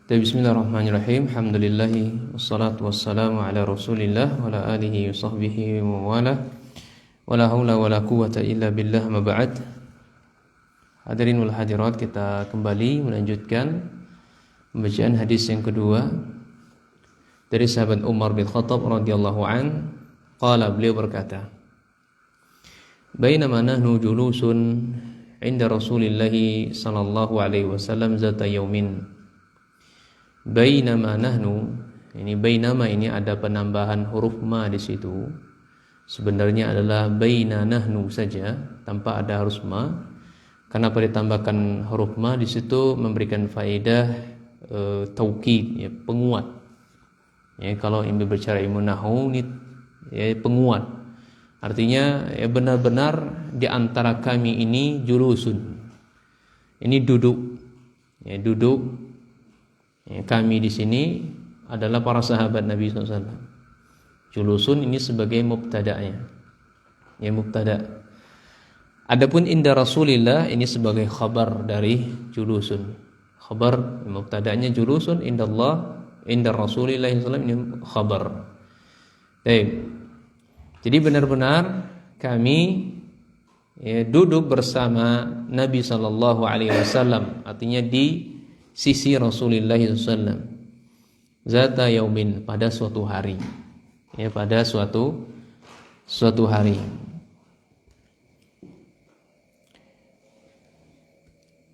Bismillahirrahmanirrahim. Alhamdulillahi wassalatu wassalamu ala Rasulillah wa ala alihi wa sahbihi wa wala. Wala haula wala quwwata illa billah, ma ba'd. Hadirin wal hadirat, kita kembali melanjutkan pembacaan hadis yang kedua dari sahabat Umar bin Khattab radhiyallahu an. Qala, beliau berkata, bainama nahnu julusun inda Rasulillah sallallahu alaihi wasallam zata yaumin. Bainama nahnu, bainama ini ada penambahan huruf ma di situ. Sebenarnya adalah baina nahnu saja tanpa ada harus ma. Kenapa ditambahkan huruf ma di situ? Memberikan faedah taukid, ya, penguat. Ya, kalau ini berbicara ilmu nahwu ini ya, penguat. Artinya ya, benar-benar di antara kami ini julusun. Ini duduk. Ya, duduk. Kami di sini adalah para sahabat Nabi SAW. Julusun ini sebagai mubtada'nya, ya, mubtada'. Adapun inda Rasulillah ini sebagai khabar dari julusun. Khabar mubtada'nya julusun, inda Allah, inda Rasulillah SAW ini khabar. Baik. Jadi benar-benar kami ya, duduk bersama Nabi SAW, artinya di sisi Rasulullah SAW. Zata yaumin, pada suatu hari. Ya, pada suatu hari.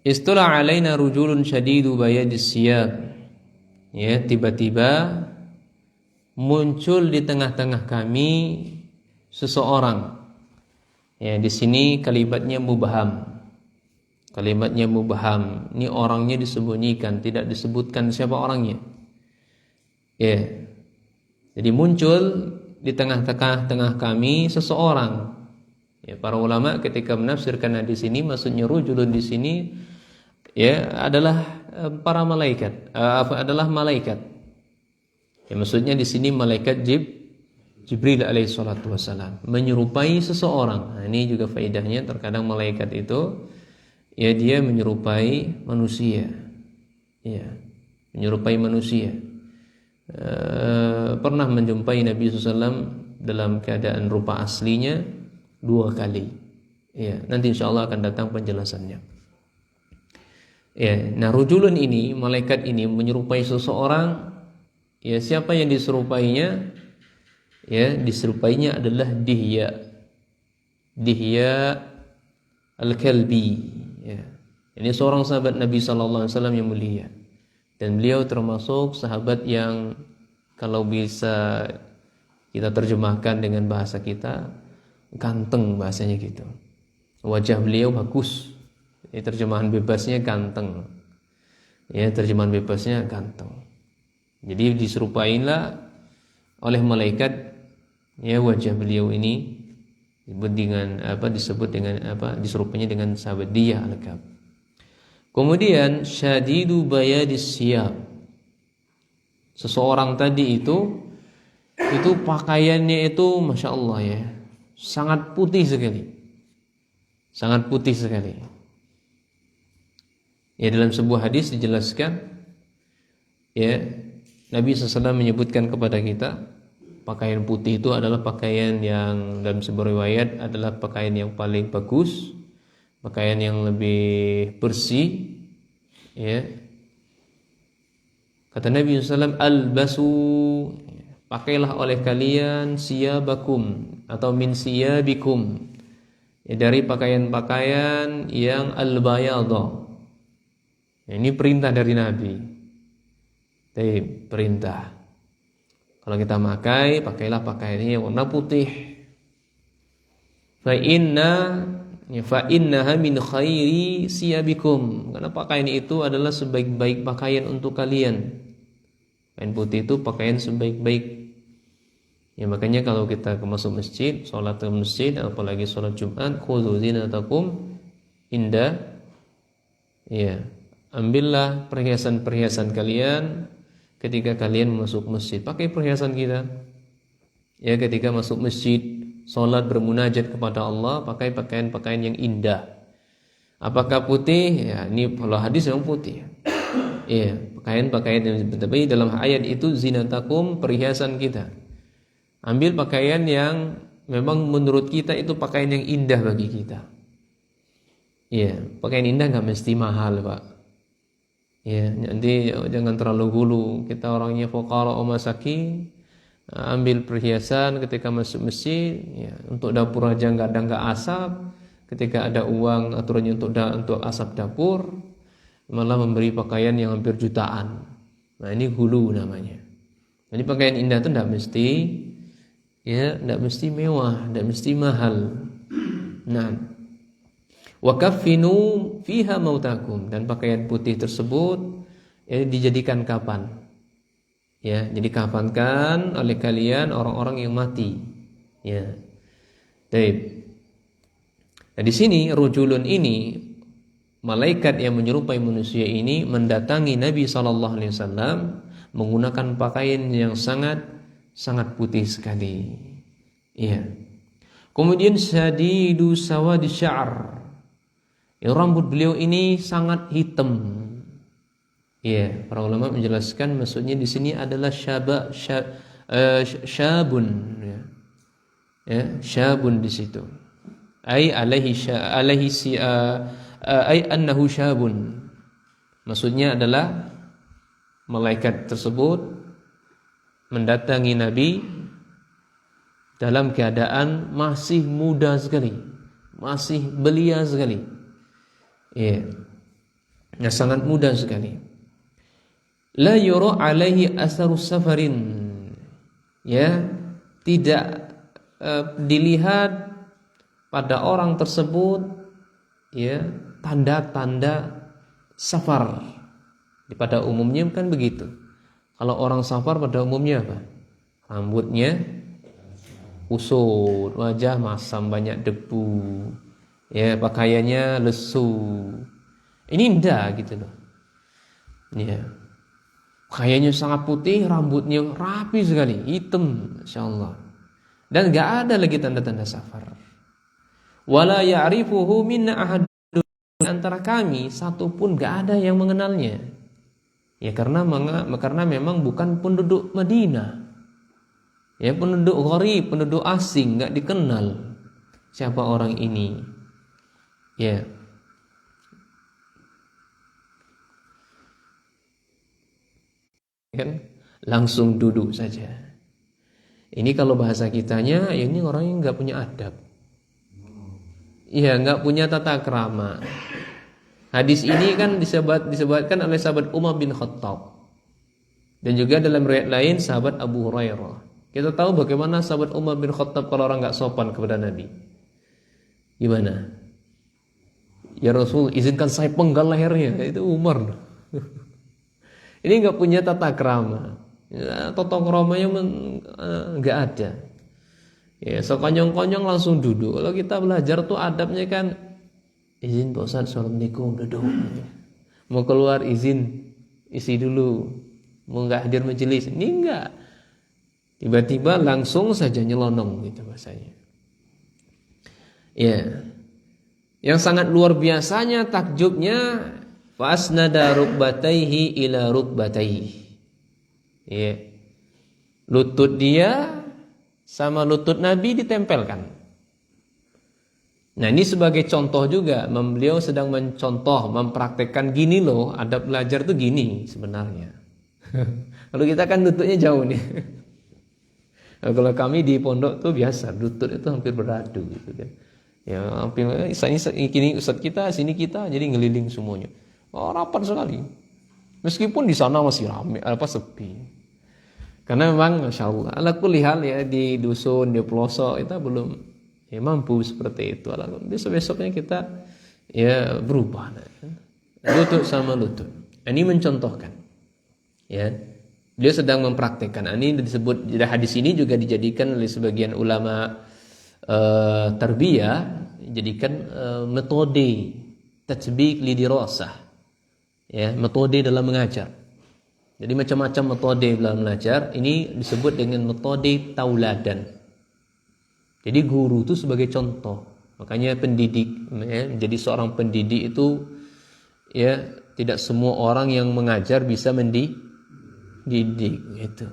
Istula alaina rujulun syadidu bayadis siyab. Ya, tiba-tiba muncul di tengah-tengah kami seseorang. Ya, di sini kalimatnya mubham. Kalimatnya mubham. Ini orangnya disembunyikan, tidak disebutkan siapa orangnya. Ya. Jadi muncul di tengah-tengah kami seseorang. Ya, para ulama ketika menafsirkan hadis ini, maksudnya rujulun di sini ya adalah para malaikat, adalah malaikat. Ya, maksudnya di sini malaikat Jibril alaihi salatu wasalam menyerupai seseorang. Nah, ini juga faedahnya, terkadang malaikat itu ya dia menyerupai manusia. Ya, menyerupai manusia. Pernah menjumpai Nabi SAW dalam keadaan rupa aslinya 2 kali. Ya, nanti insyaallah akan datang penjelasannya. Ya, nah rujulun ini, malaikat ini menyerupai seseorang. Ya, siapa yang diserupainya? Ya, diserupainya adalah Dihya al-Kalbi. Ya. Ini seorang sahabat Nabi SAW yang mulia. Dan beliau termasuk sahabat yang kalau bisa kita terjemahkan dengan bahasa kita, ganteng bahasanya gitu. Wajah beliau bagus. Ya, terjemahan bebasnya ganteng. Ya, terjemahan bebasnya ganteng. Jadi diserupailah oleh malaikat ya wajah beliau ini disebut dengan diserupainya dengan sahabat Dihya al-Kalbi. Kemudian syadidu bayadis siyab. Seseorang tadi itu pakaiannya itu Masya Allah ya, sangat putih sekali. Sangat putih sekali. Ya, dalam sebuah hadis dijelaskan ya, Nabi SAW menyebutkan kepada kita, pakaian putih itu adalah pakaian yang dalam sebuah riwayat adalah pakaian yang paling bagus, pakaian yang lebih bersih. Ya. Kata Nabi SAW, albasu, pakailah oleh kalian siyabakum atau min siyabikum, ya, dari pakaian-pakaian yang al-bayadha. Ya, ini perintah dari Nabi. Perintah. Kalau kita pakailah pakaiannya yang warna putih. Fa innaha min khairi siyabikum. Karena pakaian itu adalah sebaik-baik pakaian untuk kalian. Pakaian putih itu pakaian sebaik-baik. Ya, makanya kalau kita masuk masjid, sholat ke masjid, apalagi sholat Jumat, khudzu zinatakum inda. Ya, ambillah perhiasan-perhiasan kalian ketika kalian masuk masjid. Pakai perhiasan kita. Ya, ketika masuk masjid, sholat bermunajat kepada Allah, pakai pakaian-pakaian yang indah. Apakah putih? Ya, ini kalau hadis memang putih. Iya, pakaian-pakaian yang tapi dalam ayat itu zinatakum, perhiasan kita. Ambil pakaian yang memang menurut kita itu pakaian yang indah bagi kita. Iya, pakaian indah nggak mesti mahal, Pak. Ya, nanti jangan terlalu hulu. Kita orangnya fuqara o masakin, ambil perhiasan ketika masuk masjid, ya, untuk dapur aja nggak asap. Ketika ada uang aturannya untuk asap dapur, malah memberi pakaian yang hampir jutaan. Nah, ini hulu namanya. Jadi pakaian indah itu tidak mesti, ya, tidak mesti mewah, tidak mesti mahal. Nah, wa kaffinu fiha mautakum, dan pakaian putih tersebut ya, dijadikan kapan. Ya, jadi kafankan oleh kalian orang-orang yang mati. Ya. Baik. Nah, di sini rujulun ini, malaikat yang menyerupai manusia ini mendatangi Nabi SAW menggunakan pakaian yang sangat putih sekali. Iya. Kemudian syadidu sawadi sya'r. Ya, rambut beliau ini sangat hitam. Iya, para ulama menjelaskan maksudnya di sini adalah syabun. Ya, syabun di situ. Ai annahu syabun. Maksudnya adalah malaikat tersebut mendatangi Nabi dalam keadaan masih muda sekali, masih belia sekali. Ya. Ya, sangat muda sekali. La yura alaihi atharu safarin. Ya, tidak dilihat pada orang tersebut ya tanda-tanda safar. Pada umumnya kan begitu. Kalau orang safar pada umumnya apa? Rambutnya kusut, wajah masam, banyak debu. Ya, pakaiannya lesu. Ini indah gitu loh. Ya. Pakaiannya sangat putih, rambutnya rapi sekali, hitam, insyaallah. Dan enggak ada lagi tanda-tanda safar. Wala ya'rifuhu minna ahad, antara kami satu pun gak ada yang mengenalnya. Ya karena memang bukan penduduk Madinah. Ya, penduduk gharib, penduduk asing, gak dikenal siapa orang ini. Ya. Kan langsung duduk saja. Ini kalau bahasa kitanya, ya ini orang yang gak punya adab. Iya, nggak punya tata krama. Hadis ini kan disebutkan oleh sahabat Umar bin Khattab dan juga dalam riwayat lain sahabat Abu Hurairah. Kita tahu bagaimana sahabat Umar bin Khattab kalau orang nggak sopan kepada Nabi. Gimana? Ya Rasul, izinkan saya penggal lehernya. Itu Umar. Ini nggak punya tata krama. Ya, tata kramanya nggak ada. Ya, sekonyong-konyong langsung duduk. Kalau kita belajar tuh adabnya kan, izin Pak Ustaz, assalamualaikum, duduk. Mau keluar izin, isi dulu. Mau nggak hadir majelis, ini enggak. Tiba-tiba langsung saja nyelonong gitu bahasanya. Ya, yang sangat luar biasanya takjubnya, fasnada rukbataihi ila rukbataihi. Ya, lutut dia sama lutut Nabi ditempelkan. Nah, ini sebagai contoh juga, beliau sedang mencontoh, mempraktekkan gini loh, adab belajar tuh gini sebenarnya. Kalau kita kan lututnya jauh nih. Kalau kami di pondok tuh biasa, lutut itu hampir beradu gitu kan. Ya, hampir ini ustaz kita, sini kita, jadi ngeliling semuanya. Oh, rapat sekali. Meskipun di sana masih ramai, sepi. Karena memang Masya Allah, ala kulli hal ya, di dusun, di pelosok kita belum ya, mampu seperti itu. Besok-besoknya kita ya berubah. Lutut sama lutut. Ini mencontohkan. Ya, dia sedang mempraktekkan. Ini disebut, hadis ini juga dijadikan oleh sebagian ulama tarbiyah, dijadikan metode tatbiq lidirasah. Ya, metode dalam mengajar. Jadi macam-macam metode dalam belajar. Ini disebut dengan metode tauladan. Jadi guru itu sebagai contoh. Makanya pendidik, ya, menjadi seorang pendidik itu ya tidak semua orang yang mengajar bisa mendidik gitu.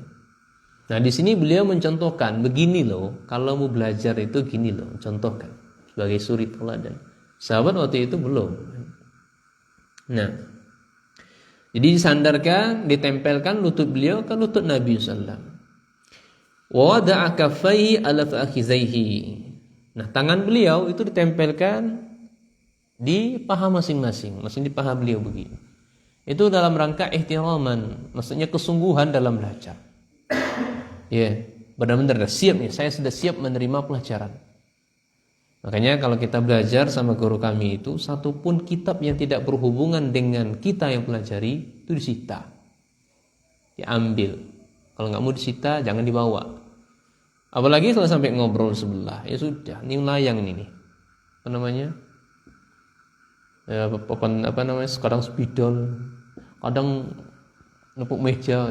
Nah, di sini beliau mencontohkan begini loh, kalau mau belajar itu gini loh, contohkan sebagai suri teladan. Sahabat waktu itu belum. Nah, jadi disandarkan, ditempelkan lutut beliau ke lutut Nabi sallallahu alaihi wasallam. Wa wada'a kaffaihi ala fakhizaihi. Nah, tangan beliau itu ditempelkan di paha masing-masing, maksudnya di paha beliau begini. Itu dalam rangka ihtiraman, maksudnya kesungguhan dalam belajar. Ya, benar-benar siap nih, saya sudah siap menerima pelajaran. Makanya kalau kita belajar sama guru kami itu, satupun kitab yang tidak berhubungan dengan kita yang pelajari itu disita, diambil. Kalau nggak mau disita, jangan dibawa. Apalagi kalau sampai ngobrol sebelah, ya sudah, ini layang ini nih. Apa namanya? Ya, apa namanya? Kadang spidol, kadang nepuk meja.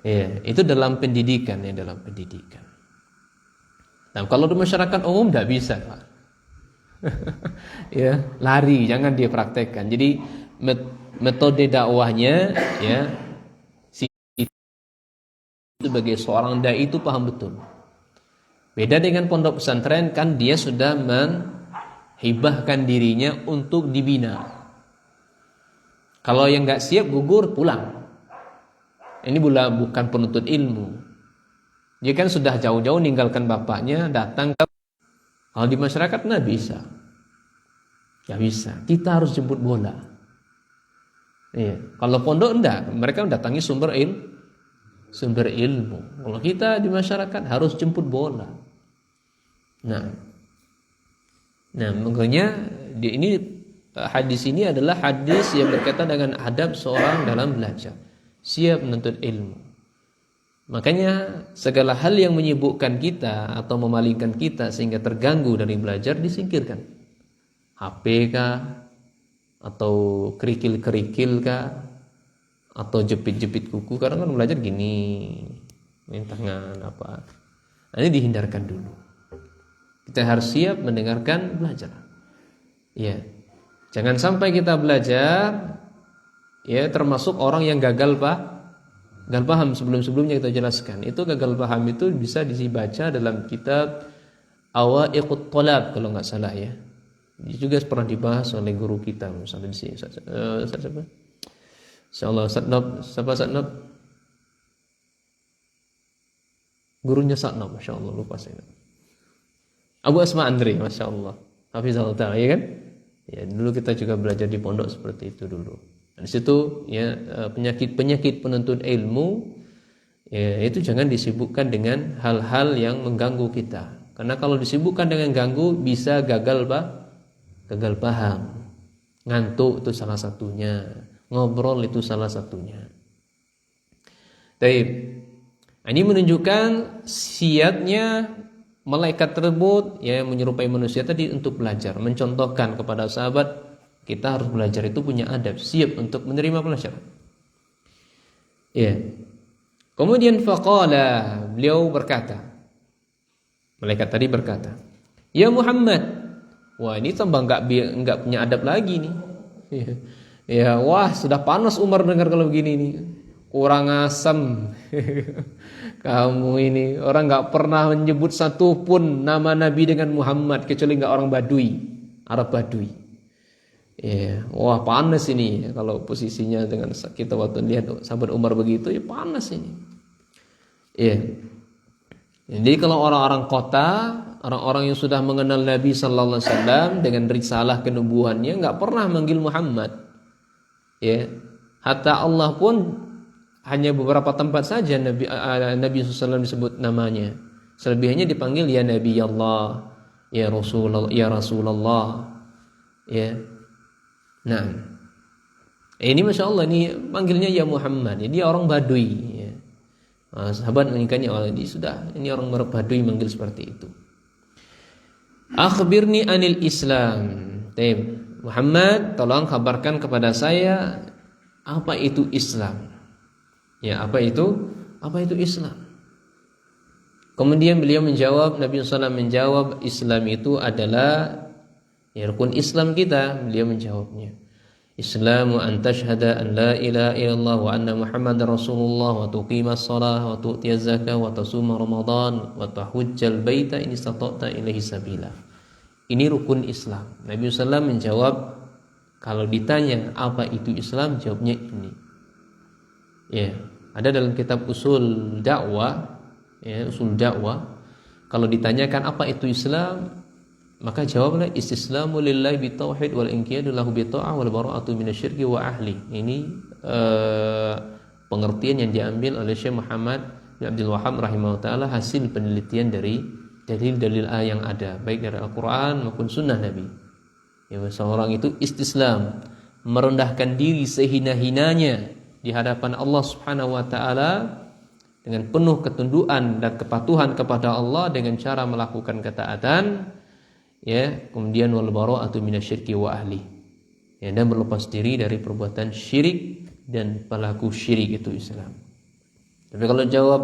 Ya, itu dalam pendidikan ya, dalam pendidikan. Nah, kalau di masyarakat umum tidak bisa, Pak. Ya, lari, jangan dia praktekkan. Jadi metode dakwahnya ya, sebagai seorang dai itu paham betul. Beda dengan pondok pesantren, kan dia sudah menghibahkan dirinya untuk dibina. Kalau yang nggak siap gugur pulang. Ini bukan penuntut ilmu. Dia kan sudah jauh-jauh ninggalkan bapaknya, datang ke. Kalau di masyarakat nggak bisa. Nggak bisa. Kita harus jemput bola. Iya. Kalau pondok enggak, mereka datangi sumber ilmu. Kalau kita di masyarakat harus jemput bola. Nah, makanya ini hadis ini adalah hadis yang berkaitan dengan adab seorang dalam belajar, siap menuntut ilmu. Makanya segala hal yang menyibukkan kita atau memalingkan kita sehingga terganggu dari belajar disingkirkan. HP kah, atau kerikil-kerikil kah, atau jepit-jepit kuku. Karena kan belajar gini, main tangan apa. Nah, ini dihindarkan dulu. Kita harus siap mendengarkan belajar. Ya, jangan sampai kita belajar ya termasuk orang yang gagal paham. Sebelumnya kita jelaskan. Itu gagal paham itu bisa dibaca dalam kitab Awaiqut Thalab kalau nggak salah ya. Ini juga pernah dibahas oleh guru kita misalnya di sini. Siapa? Insyaallah Ustaz Nob. Gurunya Ustaz Nob, masyaallah lupa saya. Abu Asma Andri, masyaallah. Hafizallah ta'ala, ya kan? Ya, dulu kita juga belajar di pondok seperti itu dulu. Di situ ya penyakit penuntut ilmu ya, itu jangan disibukkan dengan hal-hal yang mengganggu kita. Karena kalau disibukkan dengan ganggu bisa gagal paham. Ngantuk itu salah satunya. Ngobrol itu salah satunya. Baik. Ini menunjukkan siapnya malaikat tersebut ya menyerupai manusia tadi untuk belajar, mencontohkan kepada sahabat kita harus belajar itu punya adab, siap untuk menerima pelajaran. Ya. Kemudian faqala, beliau berkata. Malaikat tadi berkata, "Ya Muhammad." Wah, ini tambah enggak punya adab lagi nih. Ya, wah, sudah panas Umar dengar kalau begini nih. Kurang asam. Kamu ini orang enggak pernah menyebut satu pun nama Nabi dengan Muhammad kecuali enggak orang Badui, Arab Badui. Ya, wah panas ini kalau posisinya dengan kita waktu lihat sahabat Umar begitu ya panas ini. Ya. Jadi kalau orang-orang kota, orang-orang yang sudah mengenal Nabi sallallahu alaihi wasallam dengan risalah kenubuannya enggak pernah manggil Muhammad. Ya. Hatta Allah pun hanya beberapa tempat saja Nabi sallallahu alaihi wasallam disebut namanya. Selebihnya dipanggil ya Nabi Allah, ya Rasulullah. Ya. Nah, ini Masya Allah ini panggilnya ya Muhammad. Dia orang Badui ya. Sahabat mengingatnya ini orang Badui manggil seperti itu. Akhbirni anil Islam. Muhammad, tolong kabarkan kepada saya apa itu Islam. Ya, apa itu Islam? Kemudian beliau menjawab, Nabi SAW menjawab, Islam itu adalah ya rukun Islam kita. Beliau menjawabnya, Islamu an tashhada an la ilaha illallah wa anna Muhammadar Rasulullah wa tuqimas shalah wa tu'tiyaz zakah wa tasuma Ramadan wa tahujjal baita in istata'ta ilaihi sabila. Ini rukun Islam. Nabi SAW menjawab, kalau ditanya apa itu Islam, jawabnya ini. Ya, ada dalam kitab usul dakwah, ya, usul dakwah. Kalau ditanyakan apa itu Islam, maka jawablah istislamu lillahi bitauhid wal inqiyadu lahu bita'ah wal bara'atu minasyirki wa ahli. Ini pengertian yang diambil oleh Syekh Muhammad bin Abdul Wahhab rahimahullah taala, hasil penelitian dari dalil-dalil yang ada baik dari Al-Qur'an maupun sunnah Nabi. Ya, seorang itu istislam, merendahkan diri sehina-hinanya di hadapan Allah Subhanahu wa taala dengan penuh ketundukan dan kepatuhan kepada Allah dengan cara melakukan ketaatan, ya, kemudian wal bara'atu minasyirki wa ahli, ya, dan berlepas diri dari perbuatan syirik dan pelaku syirik. Itu Islam. Tapi kalau jawab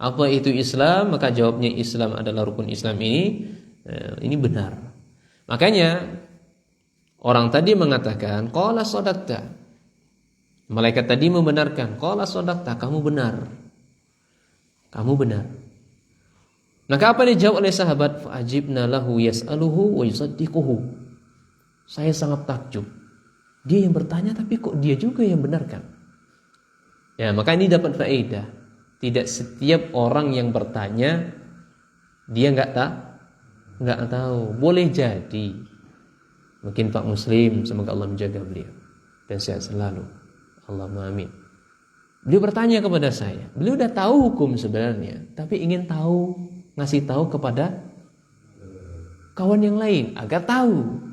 apa itu Islam, maka jawabnya Islam adalah rukun Islam ini benar. Makanya orang tadi mengatakan qala shadaqta, malaikat tadi membenarkan, qala shadaqta, kamu benar. Kamu benar. Maka apa yang dijawab oleh sahabat? Fa'ajibna lahu yas'aluhu wa yusaddiquhu. Saya sangat takjub. Dia yang bertanya tapi kok dia juga yang benarkan. Ya, maka ini dapat faedah. Tidak setiap orang yang bertanya dia enggak tahu. Boleh jadi mungkin Pak Muslim, semoga Allah menjaga beliau dan sehat selalu. Allahumma amin. Beliau bertanya kepada saya. Beliau udah tahu hukum sebenarnya, tapi ingin tahu, ngasih tahu kepada kawan yang lain agar tahu.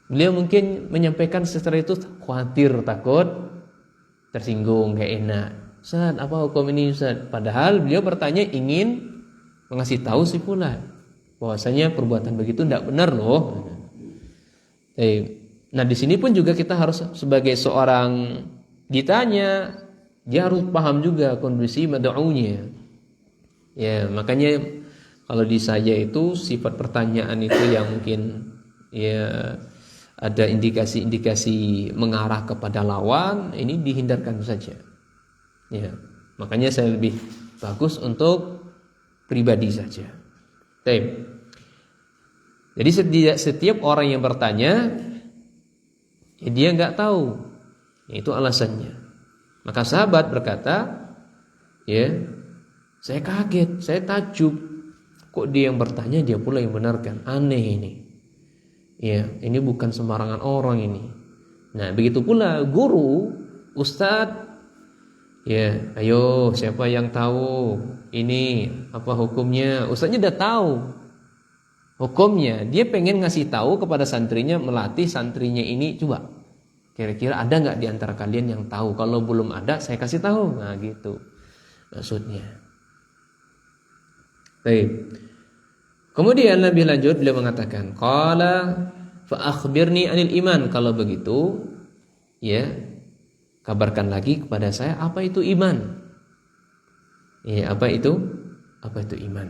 Beliau mungkin menyampaikan secara itu khawatir, takut tersinggung, gak enak. Ustaz, apa hukum ini Ustaz? Padahal beliau bertanya ingin mengasih tahu si fulan bahwasanya perbuatan begitu tidak benar loh. Nah, di sini pun juga kita harus sebagai seorang ditanya, dia harus paham juga kondisi mad'unya. Ya, makanya kalau di saya itu sifat pertanyaan itu yang mungkin ya ada indikasi-indikasi mengarah kepada lawan, ini dihindarkan saja. Ya, makanya saya lebih bagus untuk pribadi saja. Jadi setiap orang yang bertanya, ya dia nggak tahu, itu alasannya. Maka sahabat berkata, ya, saya kaget, saya takjub. Kok dia yang bertanya, dia pula yang benarkan. Aneh ini. Ya, ini bukan sembarangan orang ini. Nah, begitu pula guru, ustadz. Ya, ayo siapa yang tahu ini apa hukumnya? Ustadznya udah tahu hukumnya. Dia pengen ngasih tahu kepada santrinya, melatih santrinya ini, coba kira-kira ada nggak di antara kalian yang tahu? Kalau belum ada, saya kasih tahu. Nah, gitu maksudnya. Baik. Kemudian lebih lanjut beliau mengatakan, qala fa akhbirni anil iman. Kalau begitu, ya, kabarkan lagi kepada saya apa itu iman. Ya, apa itu iman?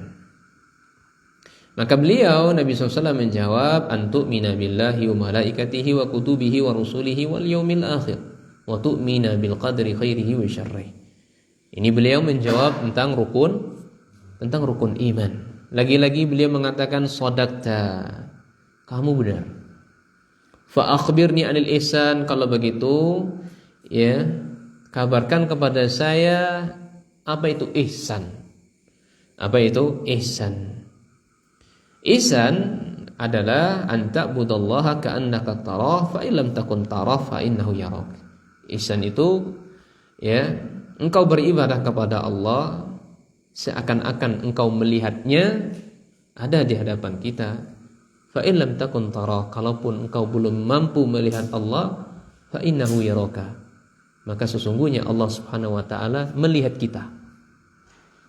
Maka beliau Nabi SAW menjawab, antu'mina billahi wa malaikatihi wa kutubihi wa rusulihi wal yaumil akhir wa tu'mina bil qadri khairihi wa syarrihi. Ini beliau menjawab tentang rukun iman. Lagi-lagi beliau mengatakan shadaqta, kamu benar. Fa akhbirni anil ihsan. Kalau begitu, ya, kabarkan kepada saya apa itu ihsan. Apa itu ihsan? Ihsan adalah anta budallaha ka'annaka tarah fa illam takun tarah fa innahu yarak. Ihsan itu, ya, engkau beribadah kepada Allah seakan-akan engkau melihatnya ada di hadapan kita. Fa illam takun tarah, kalaupun engkau belum mampu melihat Allah, fa innahu yaraka, maka sesungguhnya Allah Subhanahu wa taala melihat kita.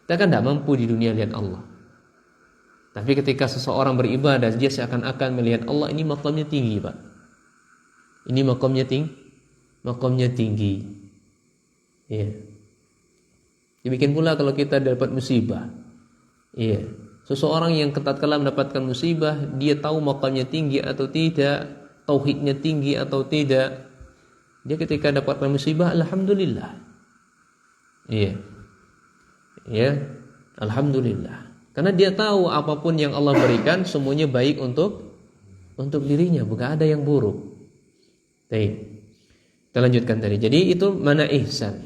Kita kan tidak mampu di dunia lihat Allah. Tapi ketika seseorang beribadah, dia seakan-akan melihat Allah. Ini makamnya tinggi, Pak. Ini makamnya tinggi. Iya. Demikian pula kalau kita dapat musibah. Iya. Seseorang yang tatkala mendapatkan musibah, dia tahu makamnya tinggi atau tidak, tauhidnya tinggi atau tidak, dia ketika dapat musibah alhamdulillah. Iya. Ya, alhamdulillah. Karena dia tahu apapun yang Allah berikan semuanya baik untuk dirinya, bukan ada yang buruk. Baik. Kita lanjutkan tadi. Jadi itu mana ihsan.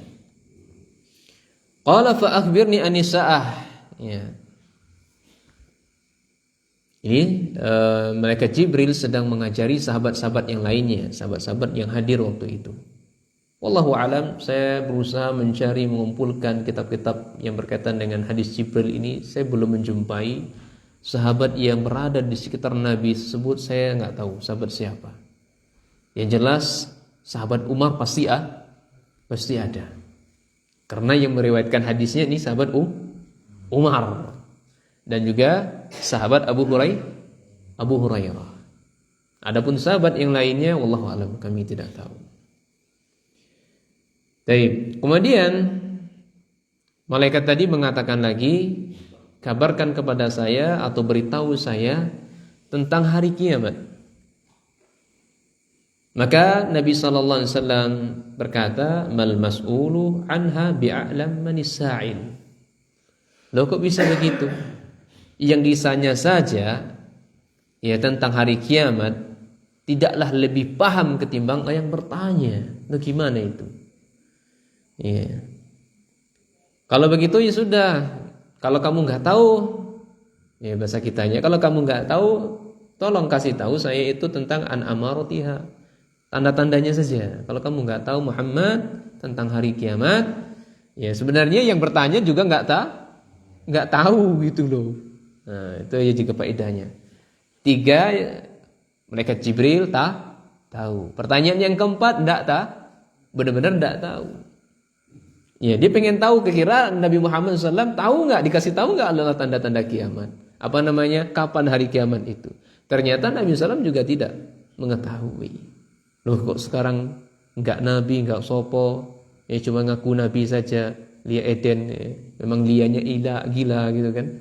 Qala fa akhbirni anis saah. Ya. Ini malaikat Jibril sedang mengajari sahabat-sahabat yang lainnya, sahabat-sahabat yang hadir waktu itu. Wallahu alam, saya berusaha mencari mengumpulkan kitab-kitab yang berkaitan dengan hadis Jibril ini. Saya belum menjumpai sahabat yang berada di sekitar Nabi tersebut. Saya nggak tahu sahabat siapa. Yang jelas sahabat Umar pasti ada. Karena yang meriwayatkan hadisnya ini sahabat Umar dan juga sahabat Abu Hurairah. Adapun sahabat yang lainnya wallahu alam, kami tidak tahu. Baik, kemudian malaikat tadi mengatakan lagi, kabarkan kepada saya atau beritahu saya tentang hari kiamat. Maka Nabi sallallahu alaihi wasallam berkata, "Mal mas'ulu anha bi'a'lam manis sa'il." Loh, kok bisa begitu? Yang ditanya saja ya tentang hari kiamat tidaklah lebih paham ketimbang yang bertanya. Loh, gimana itu? Ya. Kalau begitu ya sudah. Kalau kamu nggak tahu, ya bahasa kitanya, kalau kamu nggak tahu, tolong kasih tahu saya itu tentang an amaratiha, tanda-tandanya saja. Kalau kamu nggak tahu Muhammad tentang hari kiamat, ya sebenarnya yang bertanya juga nggak tahu gitu loh. Nah, itu ya juga faedahnya. 3, malaikat Jibril tahu. Pertanyaan yang keempat benar-benar nggak tahu. Ya, dia pengen tahu, kira Nabi Muhammad SAW tahu nggak, dikasih tahu nggak adalah tanda-tanda kiamat. Apa namanya? Kapan hari kiamat itu? Ternyata Nabi SAW juga tidak mengetahui. Loh, kok sekarang nggak Nabi, nggak sopo, ya cuma ngaku Nabi saja, Lia Eden, ya. Memang lianya gila gitu kan?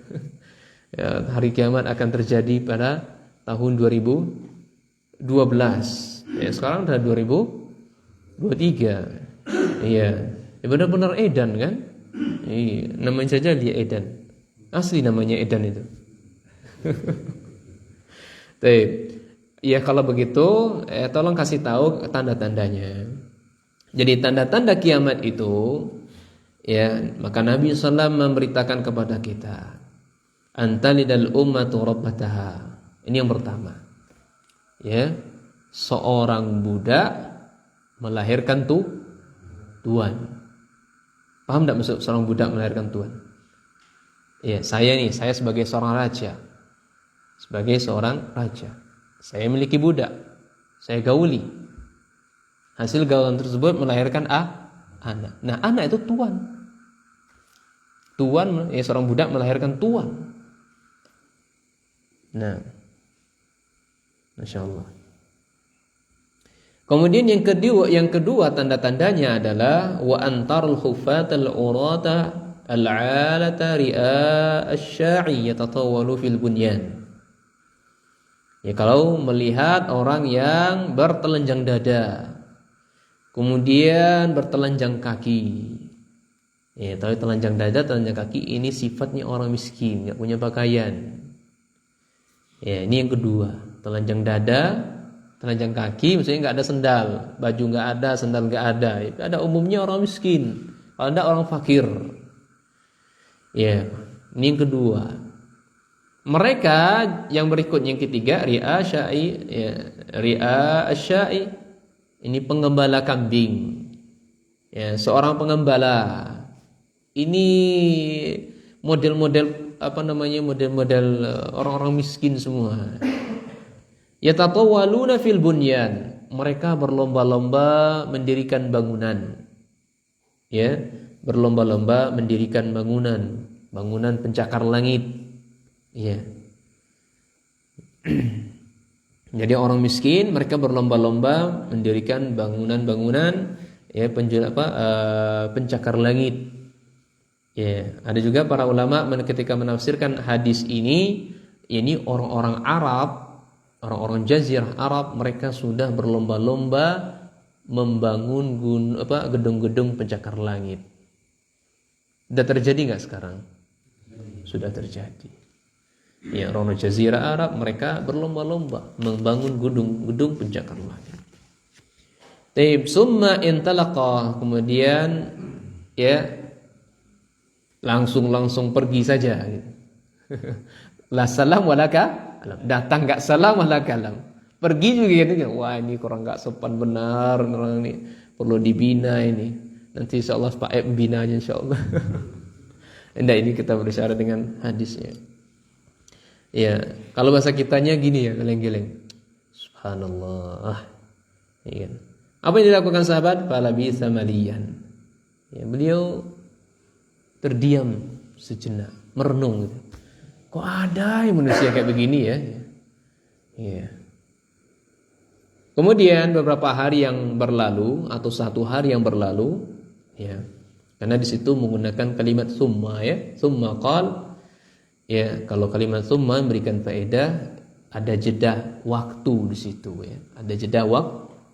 Ya, hari kiamat akan terjadi pada tahun 2012. Ya, sekarang udah 2023. Iya. Ya benar-benar edan kan? Iya, namanya saja dia edan. Asli namanya edan itu. Baik. Ya kalau begitu, tolong kasih tahu tanda-tandanya. Jadi tanda-tanda kiamat itu, ya maka Nabi SAW memberitakan kepada kita, antalidal ummatu rabbataha. Ini yang pertama. Ya, seorang budak melahirkan tuan. Paham tidak maksud seorang budak melahirkan tuan? Ya, saya sebagai seorang raja. Sebagai seorang raja, saya memiliki budak. Saya gauli. Hasil gaulan tersebut melahirkan anak. Nah, anak itu tuan. Tuan, ya seorang budak melahirkan tuan. Nah, Masya Allah. Kemudian yang kedua tanda-tandanya adalah wa antarul khufatal urata al-'alata ri'a asy-sya'i yatatawwalu fil bunyan. Ya, kalau melihat orang yang bertelanjang dada, kemudian bertelanjang kaki. Ya, tahu telanjang dada, telanjang kaki ini sifatnya orang miskin, enggak punya pakaian. Ya, ini yang kedua, telanjang dada, telanjang kaki, maksudnya nggak ada sendal, baju nggak ada, sendal nggak ada. Itu ada umumnya orang miskin, kalau ada orang fakir. Ya, ini yang kedua. Mereka yang berikutnya yang ketiga, ri'a syai, ya, ri'a syai. Ini pengembala kambing. Ya, seorang pengembala. Ini model-model model-model orang-orang miskin semua. Yatatawwaluna fil bunyan. Mereka berlomba-lomba mendirikan bangunan. Ya, berlomba-lomba mendirikan bangunan pencakar langit. Ya. Jadi orang miskin mereka berlomba-lomba mendirikan bangunan-bangunan ya pencakar langit. Ya, ada juga para ulama ketika menafsirkan hadis ini orang-orang Arab Orang-orang Jazirah Arab mereka sudah berlomba-lomba membangun gedung-gedung pencakar langit. Sudah terjadi nggak sekarang? Sudah terjadi. Ya, orang Jazirah Arab mereka berlomba-lomba membangun gedung-gedung pencakar langit. Taib summa intalaqa, kemudian ya langsung pergi saja. La salam walaka. Datang gak salam malah kalam, pergi juga gitu. Wah, ini kurang gak sopan benar, orang ini perlu dibina ini. Nanti insyaallah Pak Ep binanya insyaallah. Enggak, ini kita berbicara dengan hadisnya. Ya, kalau bahasa kitanya gini ya, geleng-geleng. Subhanallah. Ya kan? Apa yang dilakukan sahabat? Fala bi samaliyan. Ya, beliau terdiam sejenak, merenung gitu. Kok ada manusia kayak begini ya? Ya. Kemudian beberapa hari yang berlalu atau 1 hari yang berlalu, ya. Karena di situ menggunakan kalimat summa ya. Summa qal, ya, kalau kalimat summa memberikan faedah ada jeda waktu di situ ya. Ada jeda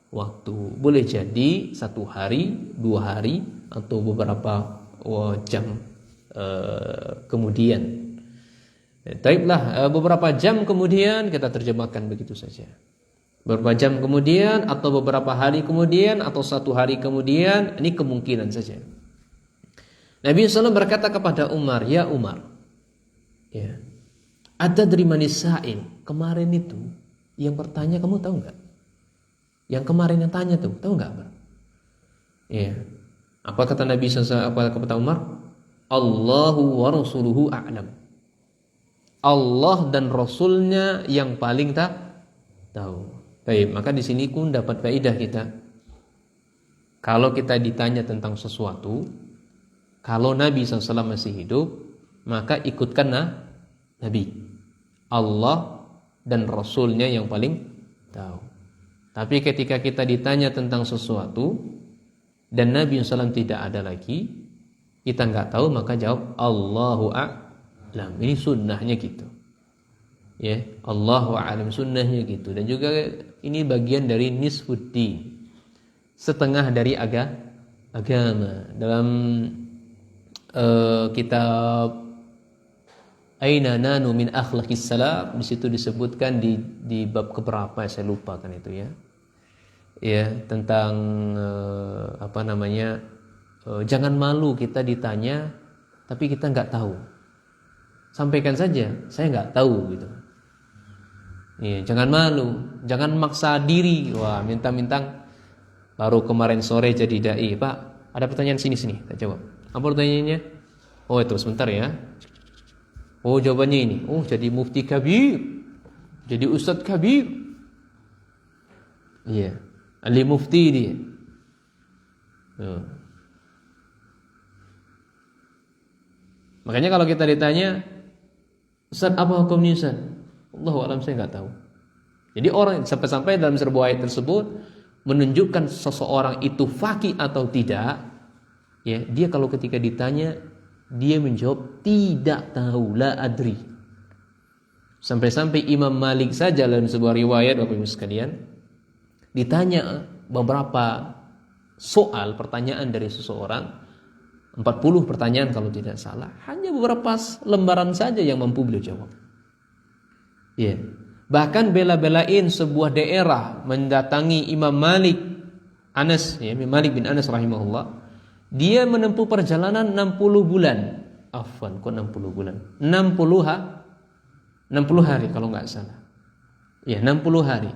waktu. Boleh jadi 1 hari, 2 hari atau beberapa jam kemudian. Baiklah, beberapa jam kemudian kita terjemahkan begitu saja. Beberapa jam kemudian atau beberapa hari kemudian atau 1 hari kemudian, ini kemungkinan saja. Nabi SAW berkata kepada Umar, ya Umar, ya, atadri manis sa'il, kemarin itu yang bertanya kamu tahu nggak? Yang kemarin yang tanya tuh tahu nggak? Ya, apa kata Nabi SAW? Apa kata Umar? Allahu wa rasuluhu a'lam. Allah dan Rasulnya yang paling tahu. Baik, maka di sini pun dapat faedah kita. Kalau kita ditanya tentang sesuatu, kalau Nabi SAW masih hidup, maka ikutkan Nabi. Allah dan Rasulnya yang paling tahu. Tapi ketika kita ditanya tentang sesuatu dan Nabi SAW tidak ada lagi, kita nggak tahu, maka jawab Allahu a'lam. Ini sunnahnya gitu. Ya, Allahu a'lam, sunnahnya gitu. Dan juga ini bagian dari nisfuddin, setengah dari agama. Dalam kitab Aina nanu min akhlaqis salaf, di situ disebutkan di bab keberapa saya lupa kan itu ya. Ya, tentang jangan malu kita ditanya tapi kita nggak tahu. Sampaikan saja, saya nggak tahu gitu. Ya, jangan malu, jangan maksa diri. Wah, minta-minta. Baru kemarin sore jadi dai, Pak. Ada pertanyaan sini, tak jawab. Apa pertanyaannya? Oh itu sebentar ya. Oh jawabannya ini. Oh jadi mufti kabir, jadi ustadz kabir. Iya, ahli mufti dia. Makanya kalau kita ditanya, Ustaz, apa hukumnya Ustaz? Allahu a'lam, saya nggak tahu. Jadi orang sampai-sampai dalam sebuah ayat tersebut menunjukkan seseorang itu faqih atau tidak. Ya, dia kalau ketika ditanya dia menjawab tidak tahu, la adri. Sampai-sampai Imam Malik saja dalam sebuah riwayat Bapak Ibu sekalian ditanya beberapa soal pertanyaan dari seseorang, 40 pertanyaan kalau tidak salah, hanya beberapa lembaran saja yang mampu beliau jawab. Ya. Bahkan bela-belain sebuah daerah mendatangi Imam Malik Imam Malik bin Anas rahimahullah. Dia menempuh perjalanan 60 bulan. Afwan, kok 60 bulan? 60 hari kalau nggak salah. Ya, 60 hari.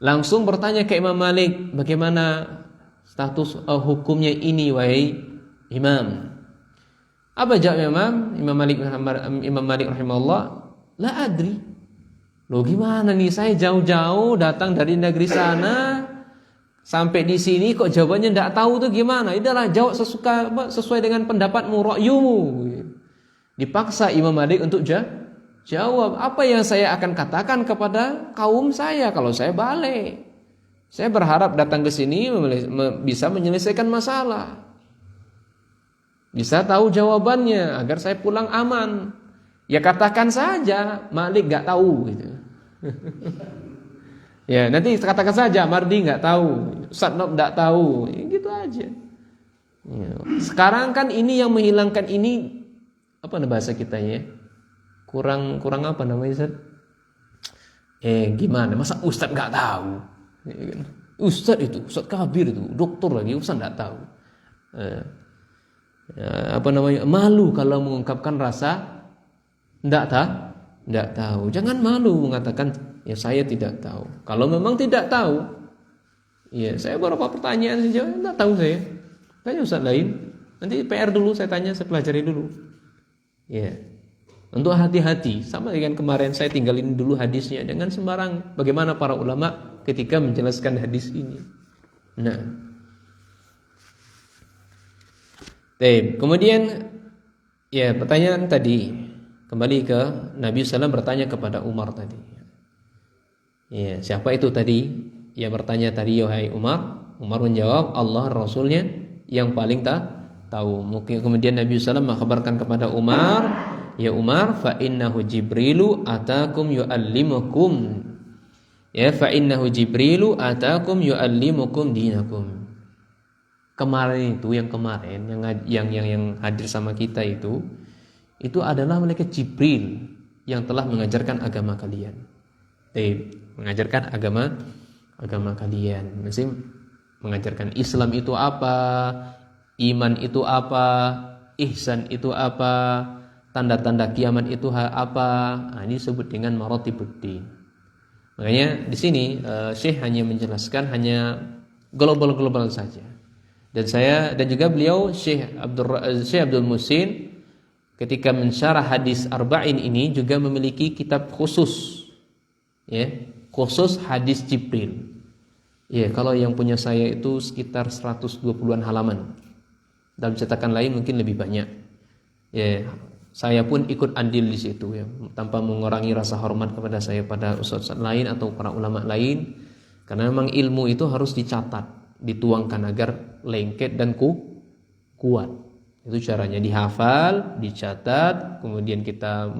Langsung bertanya ke Imam Malik, bagaimana status hukumnya ini wahai Imam? Apa jawab Imam Malik rahimahullah? La adri. Loh gimana nih, saya jauh-jauh datang dari negeri sana sampai di sini kok jawabannya tidak tahu tuh gimana? Idahlah jawab sesuai dengan pendapatmu, ra'yumu. Dipaksa Imam Malik untuk jawab. Apa yang saya akan katakan kepada kaum saya kalau saya balik? Saya berharap datang ke sini bisa menyelesaikan masalah, bisa tahu jawabannya agar saya pulang aman. Ya katakan saja Malik gak tahu gitu. Ya, nanti katakan saja Mardi nggak tahu, Ustaz Nob nggak tahu, ya, gitu aja. Ya. Sekarang kan ini yang menghilangkan ini apa bahasa kita ya? Kurang apa namanya Ustaz? Gimana? Masa Ustaz nggak tahu? Ya, kan? Ustaz kabir itu, dokter lagi, Ustaz nggak tahu. Apa namanya? Malu kalau mengungkapkan rasa nggak tahu. Jangan malu mengatakan ya saya tidak tahu. Kalau memang tidak tahu, ya saya beberapa pertanyaan saja nggak tahu saya. Tanya Ustaz lain. Nanti PR dulu saya tanya, saya pelajari dulu. Ya. Untuk hati-hati sama dengan kemarin saya tinggalin dulu hadisnya, dengan sembarang bagaimana para ulama ketika menjelaskan hadis ini. Nah. Kemudian ya pertanyaan tadi kembali ke Nabi SAW bertanya kepada Umar tadi. Ya, siapa itu tadi yang bertanya tadi, wahai Umar? Umar menjawab, Allah Rasulnya yang paling tahu. Mungkin kemudian Nabi SAW mengkabarkan kepada Umar, ya Umar, fa innahu Jibrilu atakum yu'allimukum. Ya, fa innahu Jibrilu atakum yu'allimukum dinakum. Kemarin itu yang hadir sama kita itu adalah malaikat Jibril yang telah mengajarkan agama kalian. Mengajarkan agama kalian. Maksudnya mengajarkan Islam itu apa, iman itu apa, ihsan itu apa, tanda-tanda kiamat itu apa. Nah, ini disebut dengan maratibuddin. Makanya di sini Syekh hanya menjelaskan hanya global saja. Dan juga beliau Syekh Abdul Muhsin ketika mensyarah hadis arba'in ini juga memiliki kitab khusus, ya, khusus hadis Jibril. Ya, kalau yang punya saya itu sekitar 120-an halaman. Dalam cetakan lain mungkin lebih banyak. Ya, saya pun ikut andil di situ ya, tanpa mengurangi rasa hormat kepada saya pada ustaz lain atau para ulama lain, karena memang ilmu itu harus dicatat, dituangkan agar lengket dan kuat. Itu caranya, dihafal, dicatat, kemudian kita